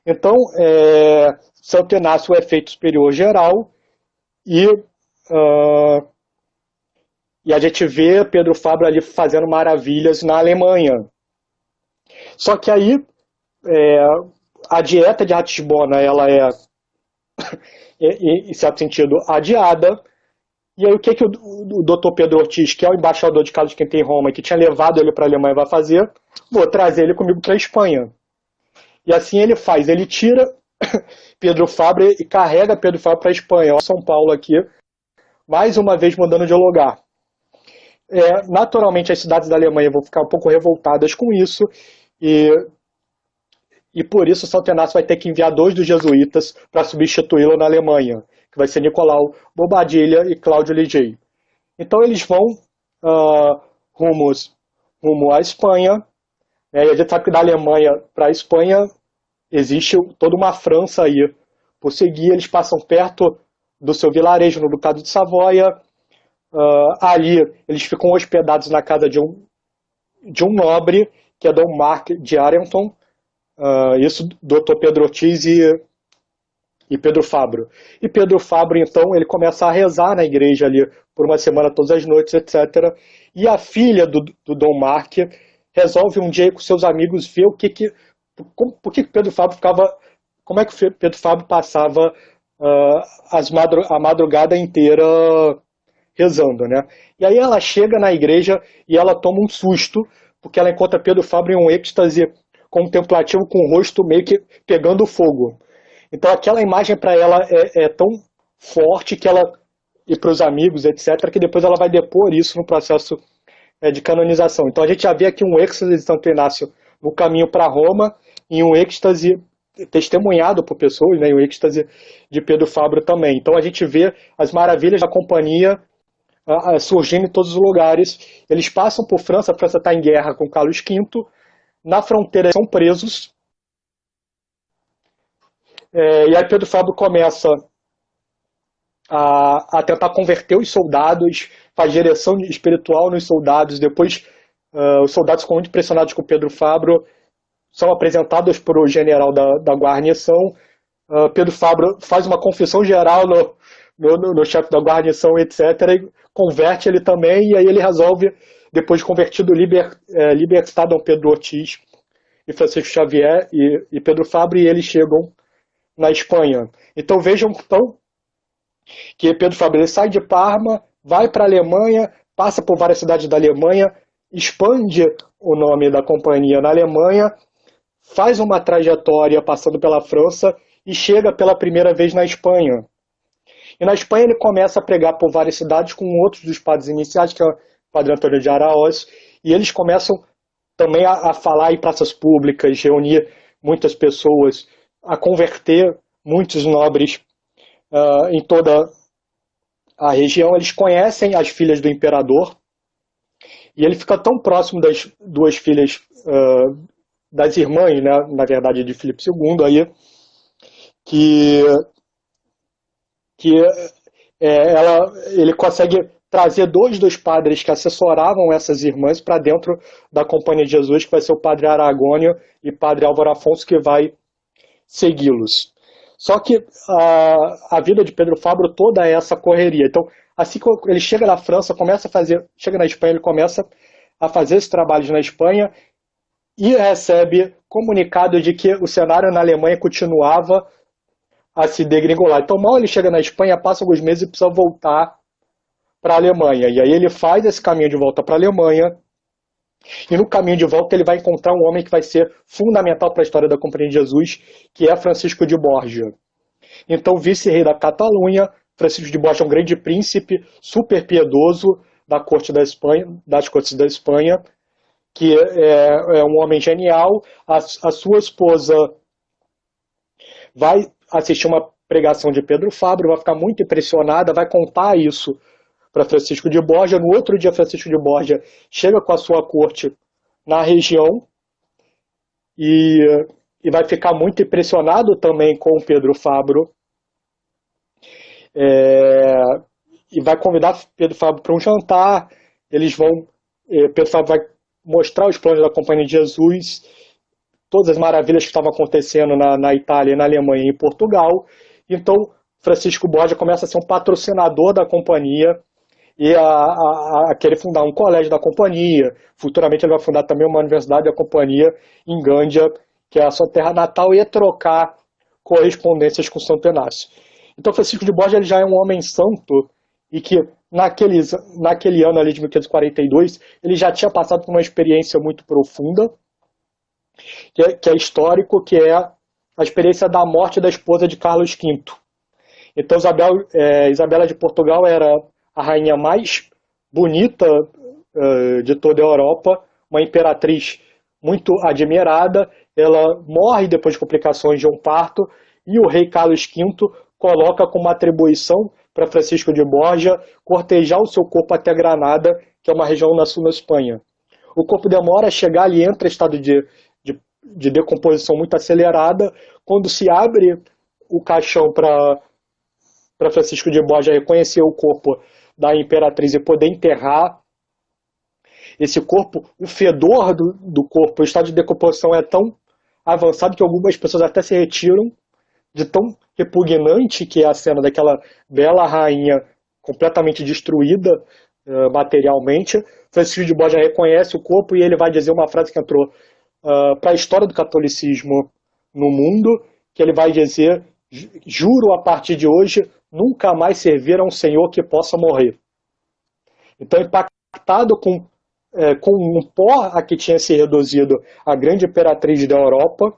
Então, Santo Inácio é feito superior geral e a gente vê Pedro Fabro ali fazendo maravilhas na Alemanha. Só que aí a dieta de Ratisbona ela em certo sentido, adiada. E aí o que o Dr. Pedro Ortiz, que é o embaixador de Carlos V em Roma, que tinha levado ele para a Alemanha, vai fazer? Vou trazer ele comigo para a Espanha. E assim ele faz, ele tira Pedro Fabro e carrega Pedro Fabro para a Espanha. Ó, São Paulo aqui, mais uma vez mudando de lugar. Naturalmente as cidades da Alemanha vão ficar um pouco revoltadas com isso, e por isso Santo Inácio vai ter que enviar 2 dos jesuítas para substituí-lo na Alemanha, que vai ser Nicolau Bobadilla e Cláudio Ligier. Então eles vão rumo à Espanha, e a gente sabe que da Alemanha para a Espanha existe toda uma França aí por seguir. Eles passam perto do seu vilarejo no Ducado de Savoia. Ali eles ficam hospedados na casa de um nobre, que é Dom Marc de Arenton, isso Dr. Pedro Ortiz e Pedro Fabro. E Pedro Fabro, então, ele começa a rezar na igreja ali por uma semana, todas as noites, etc. E a filha do Dom Marc resolve um dia ir com seus amigos ver por que Pedro Fabro ficava, como é que Pedro Fabro passava a madrugada inteira rezando, né? E aí ela chega na igreja e ela toma um susto, porque ela encontra Pedro Fabro em um êxtase contemplativo com o rosto meio que pegando fogo. Então aquela imagem para ela é tão forte que ela, e para os amigos, etc., que depois ela vai depor isso no processo de canonização. Então a gente já vê aqui um êxtase de Santo Inácio no caminho para Roma, e um êxtase testemunhado por pessoas, né, e um êxtase de Pedro Fabro também. Então a gente vê as maravilhas da companhia surgindo em todos os lugares. Eles passam por França, a França está em guerra com Carlos V, na fronteira são presos, e aí Pedro Fabro começa a tentar converter os soldados, faz direção espiritual nos soldados. Depois os soldados ficam muito impressionados com Pedro Fabro, são apresentados para o general da guarnição. Pedro Fabro faz uma confissão geral no chefe da guarnição, etc., e converte ele também, e aí ele resolve, depois de convertido, libertar Dom Pedro Ortiz e Francisco Xavier e Pedro Fabro, e eles chegam na Espanha. Então vejam que Pedro Fabro ele sai de Parma, vai para a Alemanha, passa por várias cidades da Alemanha, expande o nome da companhia na Alemanha, faz uma trajetória passando pela França e chega pela primeira vez na Espanha. E na Espanha ele começa a pregar por várias cidades com outros dos padres iniciais, que é o Padre Antônio de Araoz, e eles começam também a falar em praças públicas, reunir muitas pessoas, a converter muitos nobres em toda a região. Eles conhecem as filhas do imperador, e ele fica tão próximo das 2 filhas, das irmãs, né, na verdade, de Filipe II, aí, que ele consegue trazer dois dos padres que assessoravam essas irmãs para dentro da Companhia de Jesus, que vai ser o padre Aragônio e padre Álvaro Afonso, que vai segui-los. Só que a vida de Pedro Fabro toda é essa correria. Então, assim que ele chega na França, chega na Espanha, ele começa a fazer esse trabalho na Espanha e recebe comunicado de que o cenário na Alemanha continuava a se degringolar. Então, mal ele chega na Espanha, passa alguns meses e precisa voltar para a Alemanha. E aí ele faz esse caminho de volta para a Alemanha, e no caminho de volta ele vai encontrar um homem que vai ser fundamental para a história da Companhia de Jesus, que é Francisco de Borja. Então, vice-rei da Catalunha, Francisco de Borja é um grande príncipe, super piedoso da corte da Espanha, das cortes da Espanha, que é um homem genial. A sua esposa vai assistir uma pregação de Pedro Fabro, vai ficar muito impressionada, vai contar isso para Francisco de Borja. No outro dia, Francisco de Borja chega com a sua corte na região e vai ficar muito impressionado também com Pedro Fabro. E vai convidar Pedro Fabro para um jantar. Pedro Fabro vai mostrar os planos da Companhia de Jesus, todas as maravilhas que estavam acontecendo na Itália, na Alemanha e em Portugal. Então, Francisco Borja começa a ser um patrocinador da companhia e a querer fundar um colégio da companhia. Futuramente ele vai fundar também uma universidade da companhia em Gândia, que é a sua terra natal, e trocar correspondências com Santo Inácio. Então, Francisco de Borja ele já é um homem santo e que naquele ano ali de 1542 ele já tinha passado por uma experiência muito profunda, que é histórico, que é a experiência da morte da esposa de Carlos V. Então, Isabela de Portugal era a rainha mais bonita de toda a Europa, uma imperatriz muito admirada. Ela morre depois de complicações de um parto, e o rei Carlos V coloca como atribuição para Francisco de Borja cortejar o seu corpo até Granada, que é uma região na sul da Espanha. O corpo demora a chegar ali, entra em estado de decomposição muito acelerada. Quando se abre o caixão para Francisco de Borja reconhecer o corpo da imperatriz e poder enterrar esse corpo, o fedor do corpo, o estado de decomposição é tão avançado que algumas pessoas até se retiram, de tão repugnante que é a cena daquela bela rainha completamente destruída materialmente. Francisco de Borja reconhece o corpo e ele vai dizer uma frase que entrou para a história do catolicismo no mundo, que ele vai dizer: juro a partir de hoje nunca mais servir a um senhor que possa morrer. Então, impactado com um pó a que tinha se reduzido a grande imperatriz da Europa,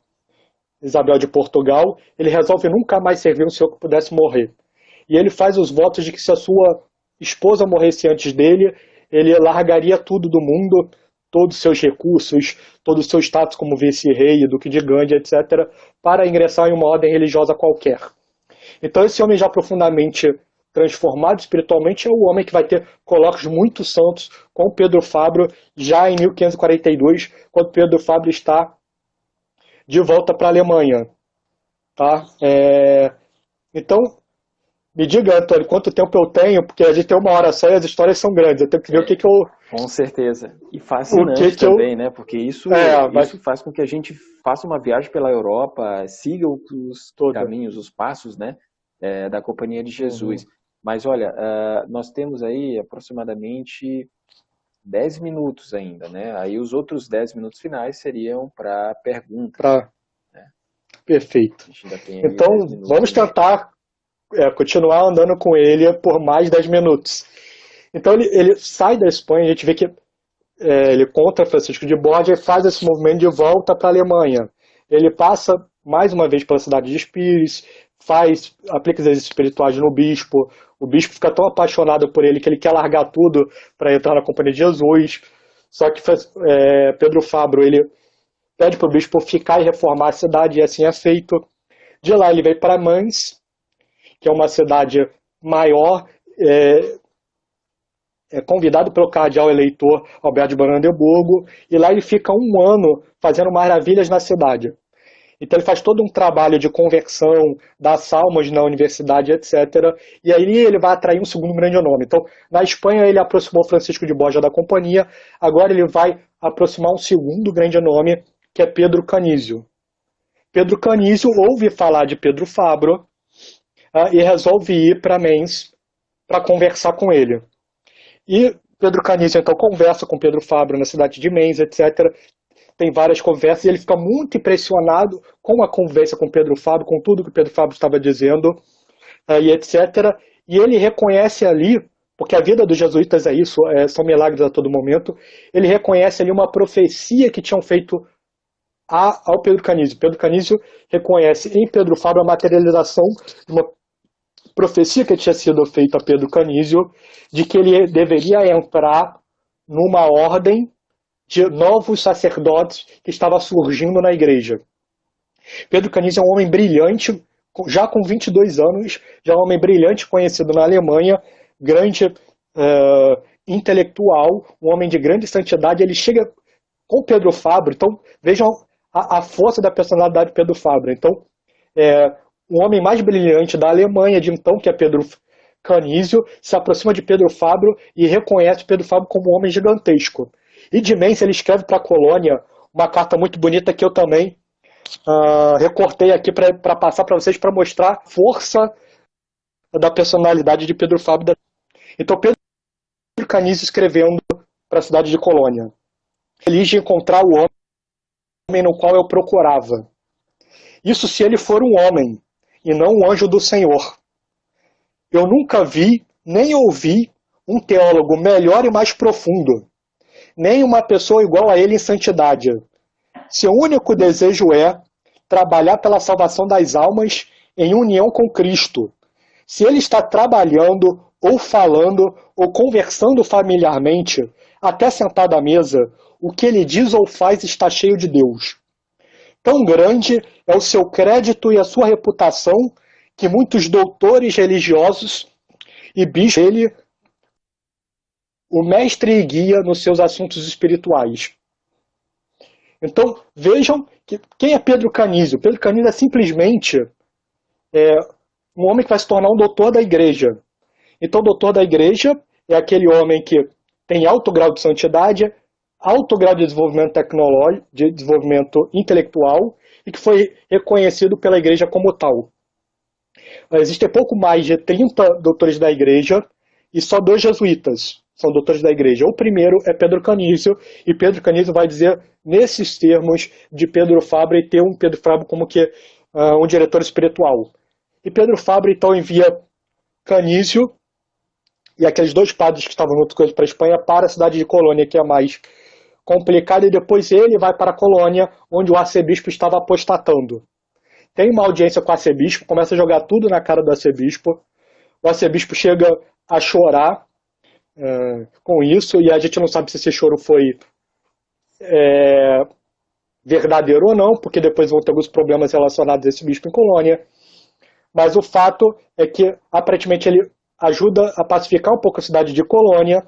Isabel de Portugal, ele resolve nunca mais servir um senhor que pudesse morrer. E ele faz os votos de que se a sua esposa morresse antes dele, ele largaria tudo do mundo, todos os seus recursos, todo o seu status como vice-rei, duque de Gândia, etc., para ingressar em uma ordem religiosa qualquer. Então esse homem já profundamente transformado espiritualmente é o homem que vai ter colóquios muito santos com Pedro Fabro já em 1542, quando Pedro Fabro está de volta para a Alemanha. Tá? Então, me diga, Antônio, quanto tempo eu tenho, porque a gente tem uma hora só e as histórias são grandes. Eu tenho que ver o que eu... Com certeza. E fascinante também, né? Porque isso faz com que a gente faça uma viagem pela Europa, siga os caminhos, os passos, né? Da Companhia de Jesus. Mas olha, nós temos aí aproximadamente 10 minutos ainda, né? Aí os outros 10 minutos finais seriam para perguntas. Né? Perfeito. Então, vamos tentar continuar andando com ele por mais 10 minutos. Então, ele sai da Espanha, a gente vê que ele contra Francisco de Borja e faz esse movimento de volta para a Alemanha. Ele passa mais uma vez pela cidade de Spires, aplica exercícios espirituais no bispo. O bispo fica tão apaixonado por ele que ele quer largar tudo para entrar na Companhia de Jesus. Só que Pedro Fabro ele pede para o bispo ficar e reformar a cidade, e assim é feito. De lá ele vem para Mans, que é uma cidade maior, convidado pelo cardeal eleitor Alberto de Brandemburgo, e lá ele fica um ano fazendo maravilhas na cidade. Então ele faz todo um trabalho de conversão das almas na universidade, etc. E aí ele vai atrair um segundo grande nome. Então, na Espanha ele aproximou Francisco de Borja da Companhia, agora ele vai aproximar um segundo grande nome, que é Pedro Canísio. Pedro Canísio ouve falar de Pedro Fabro e resolve ir para Mainz para conversar com ele. E Pedro Canísio então conversa com Pedro Fabro na cidade de Mainz, etc. Tem várias conversas e ele fica muito impressionado com a conversa com Pedro Fabro, com tudo que Pedro Fabro estava dizendo, e etc. E ele reconhece ali, porque a vida dos jesuítas é isso, são milagres a todo momento, ele reconhece ali uma profecia que tinham feito ao Pedro Canísio. Pedro Canísio reconhece em Pedro Fabro a materialização de uma profecia que tinha sido feita a Pedro Canísio, de que ele deveria entrar numa ordem de novos sacerdotes que estava surgindo na igreja. Pedro Canísio é um homem brilhante, já com 22 anos, já é um homem brilhante, conhecido na Alemanha, grande intelectual, um homem de grande santidade. Ele chega com Pedro Fabro, então vejam a força da personalidade de Pedro Fabro. Então, o homem mais brilhante da Alemanha de então, que é Pedro Canísio, se aproxima de Pedro Fabro e reconhece Pedro Fabro como um homem gigantesco. E de Mainz ele escreve para a Colônia uma carta muito bonita que eu também recortei aqui para passar para vocês, para mostrar a força da personalidade de Pedro Fabro. Então Pedro Canísio escrevendo para a cidade de Colônia: feliz de encontrar o homem no qual eu procurava. Isso se ele for um homem e não um anjo do Senhor. Eu nunca vi, nem ouvi, um teólogo melhor e mais profundo, nem uma pessoa igual a ele em santidade. Seu único desejo é trabalhar pela salvação das almas em união com Cristo. Se ele está trabalhando, ou falando, ou conversando familiarmente, até sentado à mesa, o que ele diz ou faz está cheio de Deus. Tão grande é o seu crédito e a sua reputação que muitos doutores religiosos e bispos ele o mestre e guia nos seus assuntos espirituais. Então, vejam quem é Pedro Canísio. Pedro Canísio é simplesmente um homem que vai se tornar um doutor da igreja. Então, o doutor da igreja é aquele homem que tem alto grau de santidade, alto grau de desenvolvimento tecnológico, de desenvolvimento intelectual, e que foi reconhecido pela igreja como tal. Existem pouco mais de 30 doutores da igreja e só 2 jesuítas são doutores da igreja. O primeiro é Pedro Canísio, e Pedro Canísio vai dizer nesses termos de Pedro Fabro e ter um Pedro Fabro como que um diretor espiritual. E Pedro Fabro então envia Canísio e aqueles 2 padres que estavam junto com ele para a Espanha para a cidade de Colônia, que é mais complicada, e depois ele vai para a Colônia, onde o arcebispo estava apostatando. Tem uma audiência com o arcebispo, começa a jogar tudo na cara do arcebispo. O arcebispo chega a chorar com isso, e a gente não sabe se esse choro foi verdadeiro ou não, porque depois vão ter alguns problemas relacionados a esse bispo em Colônia. Mas o fato é que, aparentemente, ele ajuda a pacificar um pouco a cidade de Colônia,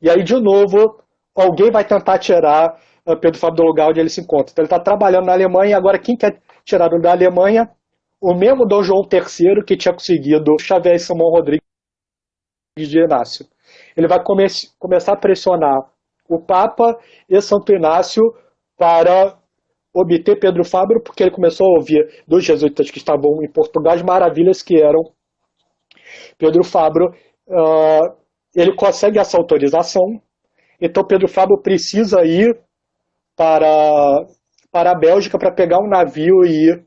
e aí, de novo, alguém vai tentar tirar Pedro Fabro do lugar onde ele se encontra. Então, ele está trabalhando na Alemanha, e agora quem quer tirar da Alemanha? O mesmo Dom João III que tinha conseguido Xavier Simão Rodrigues de Inácio. Ele vai começar a pressionar o Papa e Santo Inácio para obter Pedro Fabro, porque ele começou a ouvir dos jesuítas que estavam em Portugal as maravilhas que eram Pedro Fabro. Ele consegue essa autorização, então Pedro Fabro precisa ir para a Bélgica para pegar um navio e ir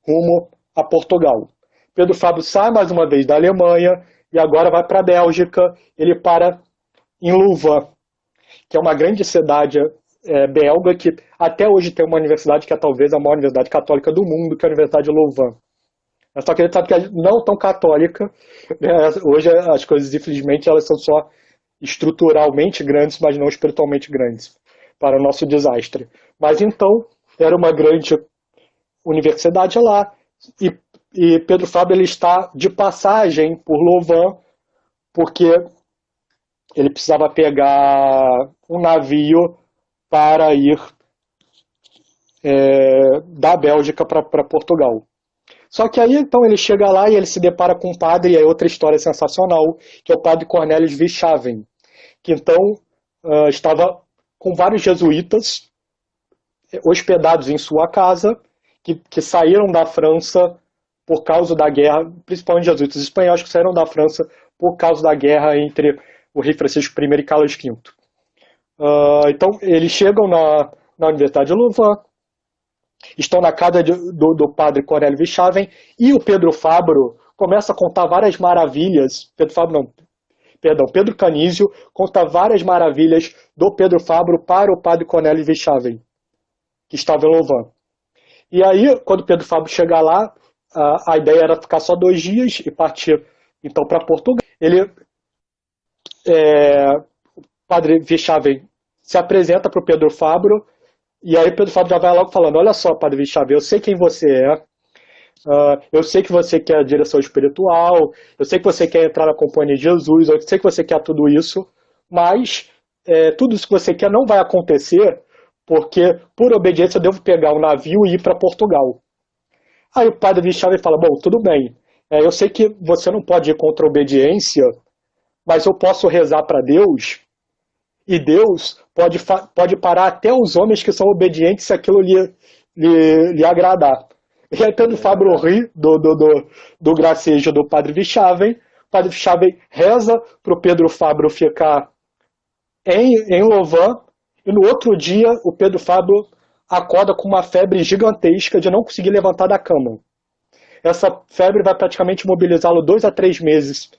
rumo a Portugal. Pedro Fabro sai mais uma vez da Alemanha e agora vai para a Bélgica. Ele para em Louvain, que é uma grande cidade belga, que até hoje tem uma universidade que é talvez a maior universidade católica do mundo, que é a Universidade de Louvain. Só que a gente sabe que é não tão católica. Hoje as coisas, infelizmente, elas são só estruturalmente grandes, mas não espiritualmente grandes, para o nosso desastre. Mas então, era uma grande universidade lá, e Pedro Fabro ele está de passagem por Louvain, porque ele precisava pegar um navio para ir da Bélgica para Portugal. Só que aí, então, ele chega lá e ele se depara com um padre, e é outra história sensacional, que é o padre Cornelius Wichaven, que então estava com vários jesuítas hospedados em sua casa, que saíram da França por causa da guerra, principalmente jesuítas espanhóis que saíram da França por causa da guerra entre o rei Francisco I e Carlos V. Então, eles chegam na Universidade de Louvain, estão na casa do padre Cornélio Wichaven, e o Pedro Fabro começa a contar várias maravilhas. Pedro Canísio conta várias maravilhas do Pedro Fabro para o padre Cornélio Wichaven, que estava em Louvain. E aí, quando o Pedro Fabro chega lá, a ideia era ficar só 2 dias e partir então para Portugal. O padre Wichaven se apresenta para o Pedro Fabro, e aí o Pedro Fabro já vai logo falando: olha só, padre Wichaven, eu sei quem você é, eu sei que você quer a direção espiritual, eu sei que você quer entrar na companhia de Jesus, eu sei que você quer tudo isso, mas tudo isso que você quer não vai acontecer, porque por obediência eu devo pegar um navio e ir para Portugal. Aí o padre Wichaven fala: bom, tudo bem, eu sei que você não pode ir contra a obediência, mas eu posso rezar para Deus, e Deus pode parar até os homens que são obedientes se aquilo lhe agradar. E aí Pedro Fabro ri do gracejo do padre Wichaven. O padre Wichaven reza para o Pedro Fabro ficar em Louvain, e no outro dia o Pedro Fabro acorda com uma febre gigantesca de não conseguir levantar da cama. Essa febre vai praticamente mobilizá-lo 2 a 3 meses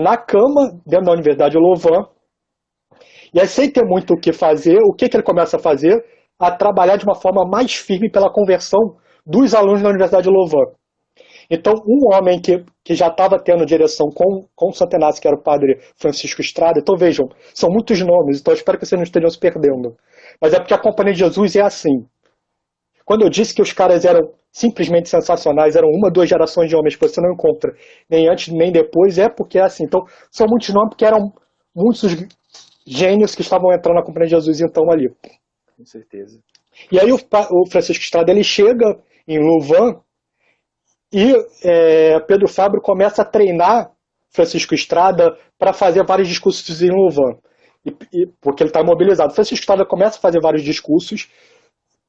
na cama, dentro da Universidade de Louvain. E aí, sem ter muito o que fazer, o que ele começa a fazer? A trabalhar de uma forma mais firme pela conversão dos alunos da Universidade de Louvain. Então, um homem que já estava tendo direção com o Santo Inácio, que era o padre Francisco Estrada. Então, vejam, são muitos nomes, então eu espero que vocês não estejam se perdendo. Mas é porque a Companhia de Jesus é assim. Quando eu disse que os caras eram simplesmente sensacionais, eram 1, 2 gerações de homens que você não encontra nem antes nem depois, é porque é assim. Então, são muitos nomes porque eram muitos gênios que estavam entrando na Companhia de Jesus então ali. Com certeza. E aí o Francisco Estrada, ele chega em Louvain e Pedro Fabro começa a treinar Francisco Estrada para fazer vários discursos em Louvain, porque ele está mobilizado. Francisco Estrada começa a fazer vários discursos,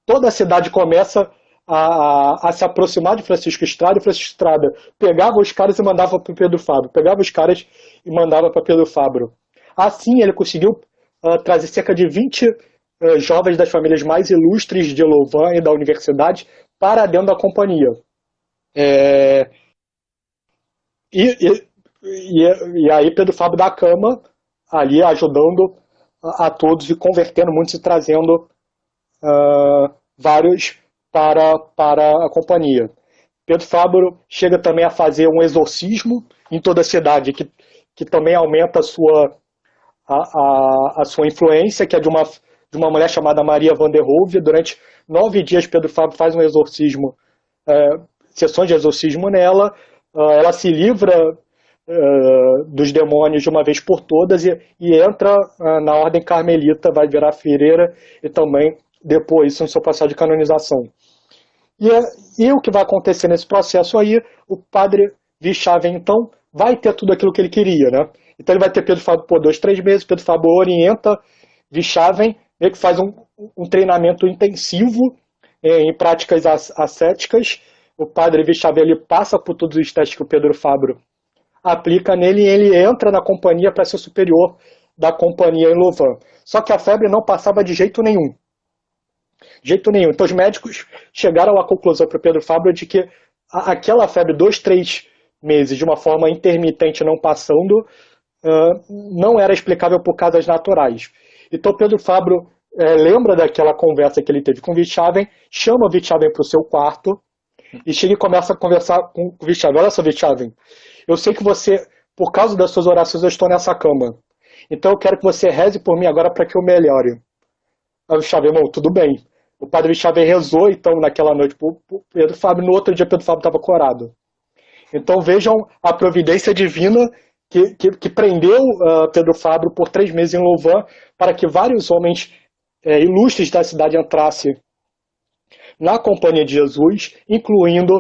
toda a cidade começa a se aproximar de Francisco Estrada, e Francisco Estrada pegava os caras e mandava para Pedro Fabro, pegava os caras e mandava para Pedro Fabro. Assim, ele conseguiu trazer cerca de 20 jovens das famílias mais ilustres de Louvain e da universidade para dentro da companhia. E aí Pedro Fabro da Cama, ali ajudando a todos e convertendo muitos e trazendo vários para a companhia. Pedro Fabro chega também a fazer um exorcismo em toda a cidade, que também aumenta a sua influência, que é de uma mulher chamada Maria van der Hove. Durante 9 dias Pedro Fabro faz um exorcismo, sessões de exorcismo nela, ela se livra dos demônios de uma vez por todas e entra na ordem carmelita, vai virar freira e também depois isso no seu processo de canonização. E o que vai acontecer nesse processo aí, o padre Wichaven então vai ter tudo aquilo que ele queria, né? Então ele vai ter Pedro Fabro por 2, 3 meses, Pedro Fabro orienta Wichaven, ele faz um treinamento intensivo em práticas ascéticas. O padre Wichaven ele passa por todos os testes que o Pedro Fabro aplica nele, e ele entra na companhia para ser superior da companhia em Louvain. Só que a febre não passava de jeito nenhum. Então os médicos chegaram à conclusão para o Pedro Fabro de que aquela febre, 2, 3 meses, de uma forma intermitente não passando, não era explicável por causas naturais. Então Pedro Fabro lembra daquela conversa que ele teve com o Wichaven, chama o Wichaven para o seu quarto, e chega e começa a conversar com o Wichaven. Olha só, Wichaven, eu sei que você, por causa das suas orações, eu estou nessa cama. Então eu quero que você reze por mim agora para que eu melhore. Aí o Wichaven, irmão, tudo bem. O padre Wichaven rezou, então, naquela noite para o Pedro Fabro, no outro dia Pedro Fabro estava curado. Então vejam a providência divina que prendeu Pedro Fabro por 3 meses em Louvain, para que vários homens ilustres da cidade entrassem na Companhia de Jesus, incluindo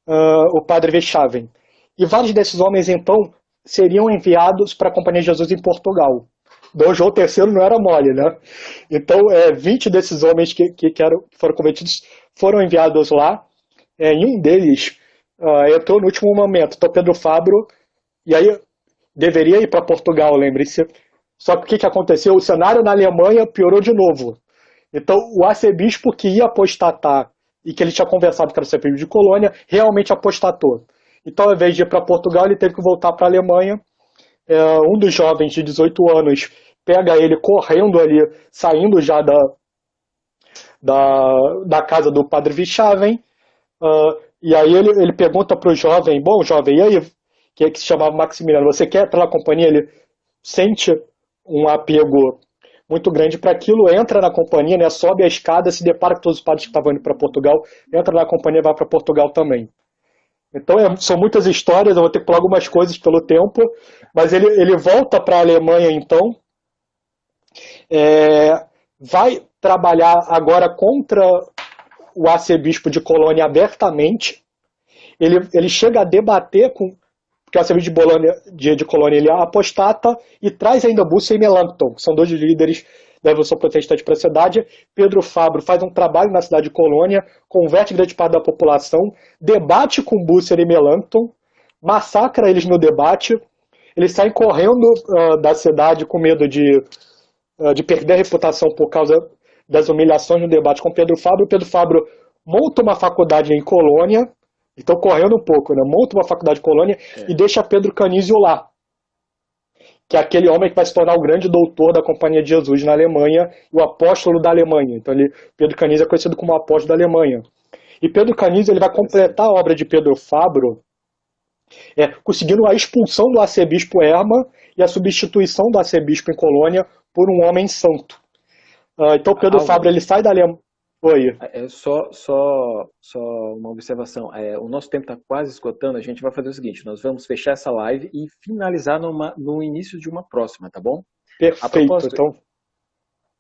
o padre Weishaupt. E vários desses homens, então, seriam enviados para a Companhia de Jesus em Portugal. Dom João III não era mole, né? Então, 20 desses homens que foram convertidos foram enviados lá, e um deles entrou no último momento. Então, Pedro Fabro, e aí deveria ir para Portugal, lembre-se. Só que o que aconteceu? O cenário na Alemanha piorou de novo. Então, o arcebispo que ia apostatar e que ele tinha conversado com o arcebispo de Colônia, realmente apostatou. Então, ao invés de ir para Portugal, ele teve que voltar para a Alemanha. Um dos jovens de 18 anos pega ele correndo ali, saindo já da casa do padre Weishaupt, e aí ele pergunta para o jovem, bom, jovem, e aí, que se chamava Maximiliano, você quer pela companhia? Ele sente um apego muito grande para aquilo, entra na companhia, né, sobe a escada, se depara com todos os padres que estavam indo para Portugal, entra na companhia e vai para Portugal também. Então são muitas histórias, eu vou ter que pular algumas coisas pelo tempo, mas ele volta para a Alemanha então, vai trabalhar agora contra o arcebispo de Colônia abertamente, ele chega a debater com porque o arcebispo de Colônia ele apostata e traz ainda Búcio e Melanchthon, que são dois líderes da Revolução Protestante para a cidade. Pedro Fabro faz um trabalho na cidade de Colônia, converte grande parte da população, debate com Búcio e Melanchthon, massacra eles no debate, eles saem correndo da cidade com medo de perder a reputação por causa das humilhações no debate com Pedro Fabro. Pedro Fabro monta uma faculdade em Colônia, então correndo um pouco, né? Monta uma faculdade de Colônia e deixa Pedro Canísio lá, que é aquele homem que vai se tornar o grande doutor da Companhia de Jesus na Alemanha, o apóstolo da Alemanha. Então Pedro Canísio é conhecido como apóstolo da Alemanha. E Pedro Canísio ele vai completar a obra de Pedro Fabro, conseguindo a expulsão do arcebispo Hermann e a substituição do arcebispo em Colônia por um homem santo. Então Pedro Fabro ele sai da Alemanha. Oi. Só uma observação. O nosso tempo está quase esgotando. A gente vai fazer o seguinte: nós vamos fechar essa live e finalizar no início de uma próxima, tá bom? Perfeito.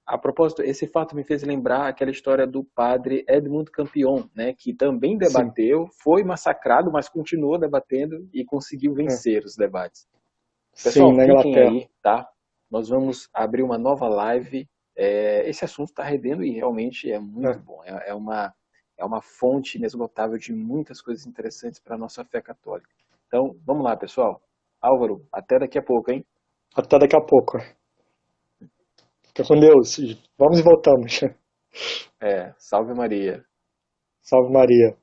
A propósito, esse fato me fez lembrar aquela história do padre Edmund Campion, né, que também debateu, foi massacrado, mas continuou debatendo e conseguiu vencer os debates. Pessoal, fiquem aí, tá? Nós vamos abrir uma nova live. Esse assunto está rendendo e realmente é muito bom. É uma fonte inesgotável de muitas coisas interessantes para a nossa fé católica. Então, vamos lá, pessoal. Álvaro, até daqui a pouco, hein? Até daqui a pouco. Fica com Deus. Vamos e voltamos. Salve Maria. Salve Maria.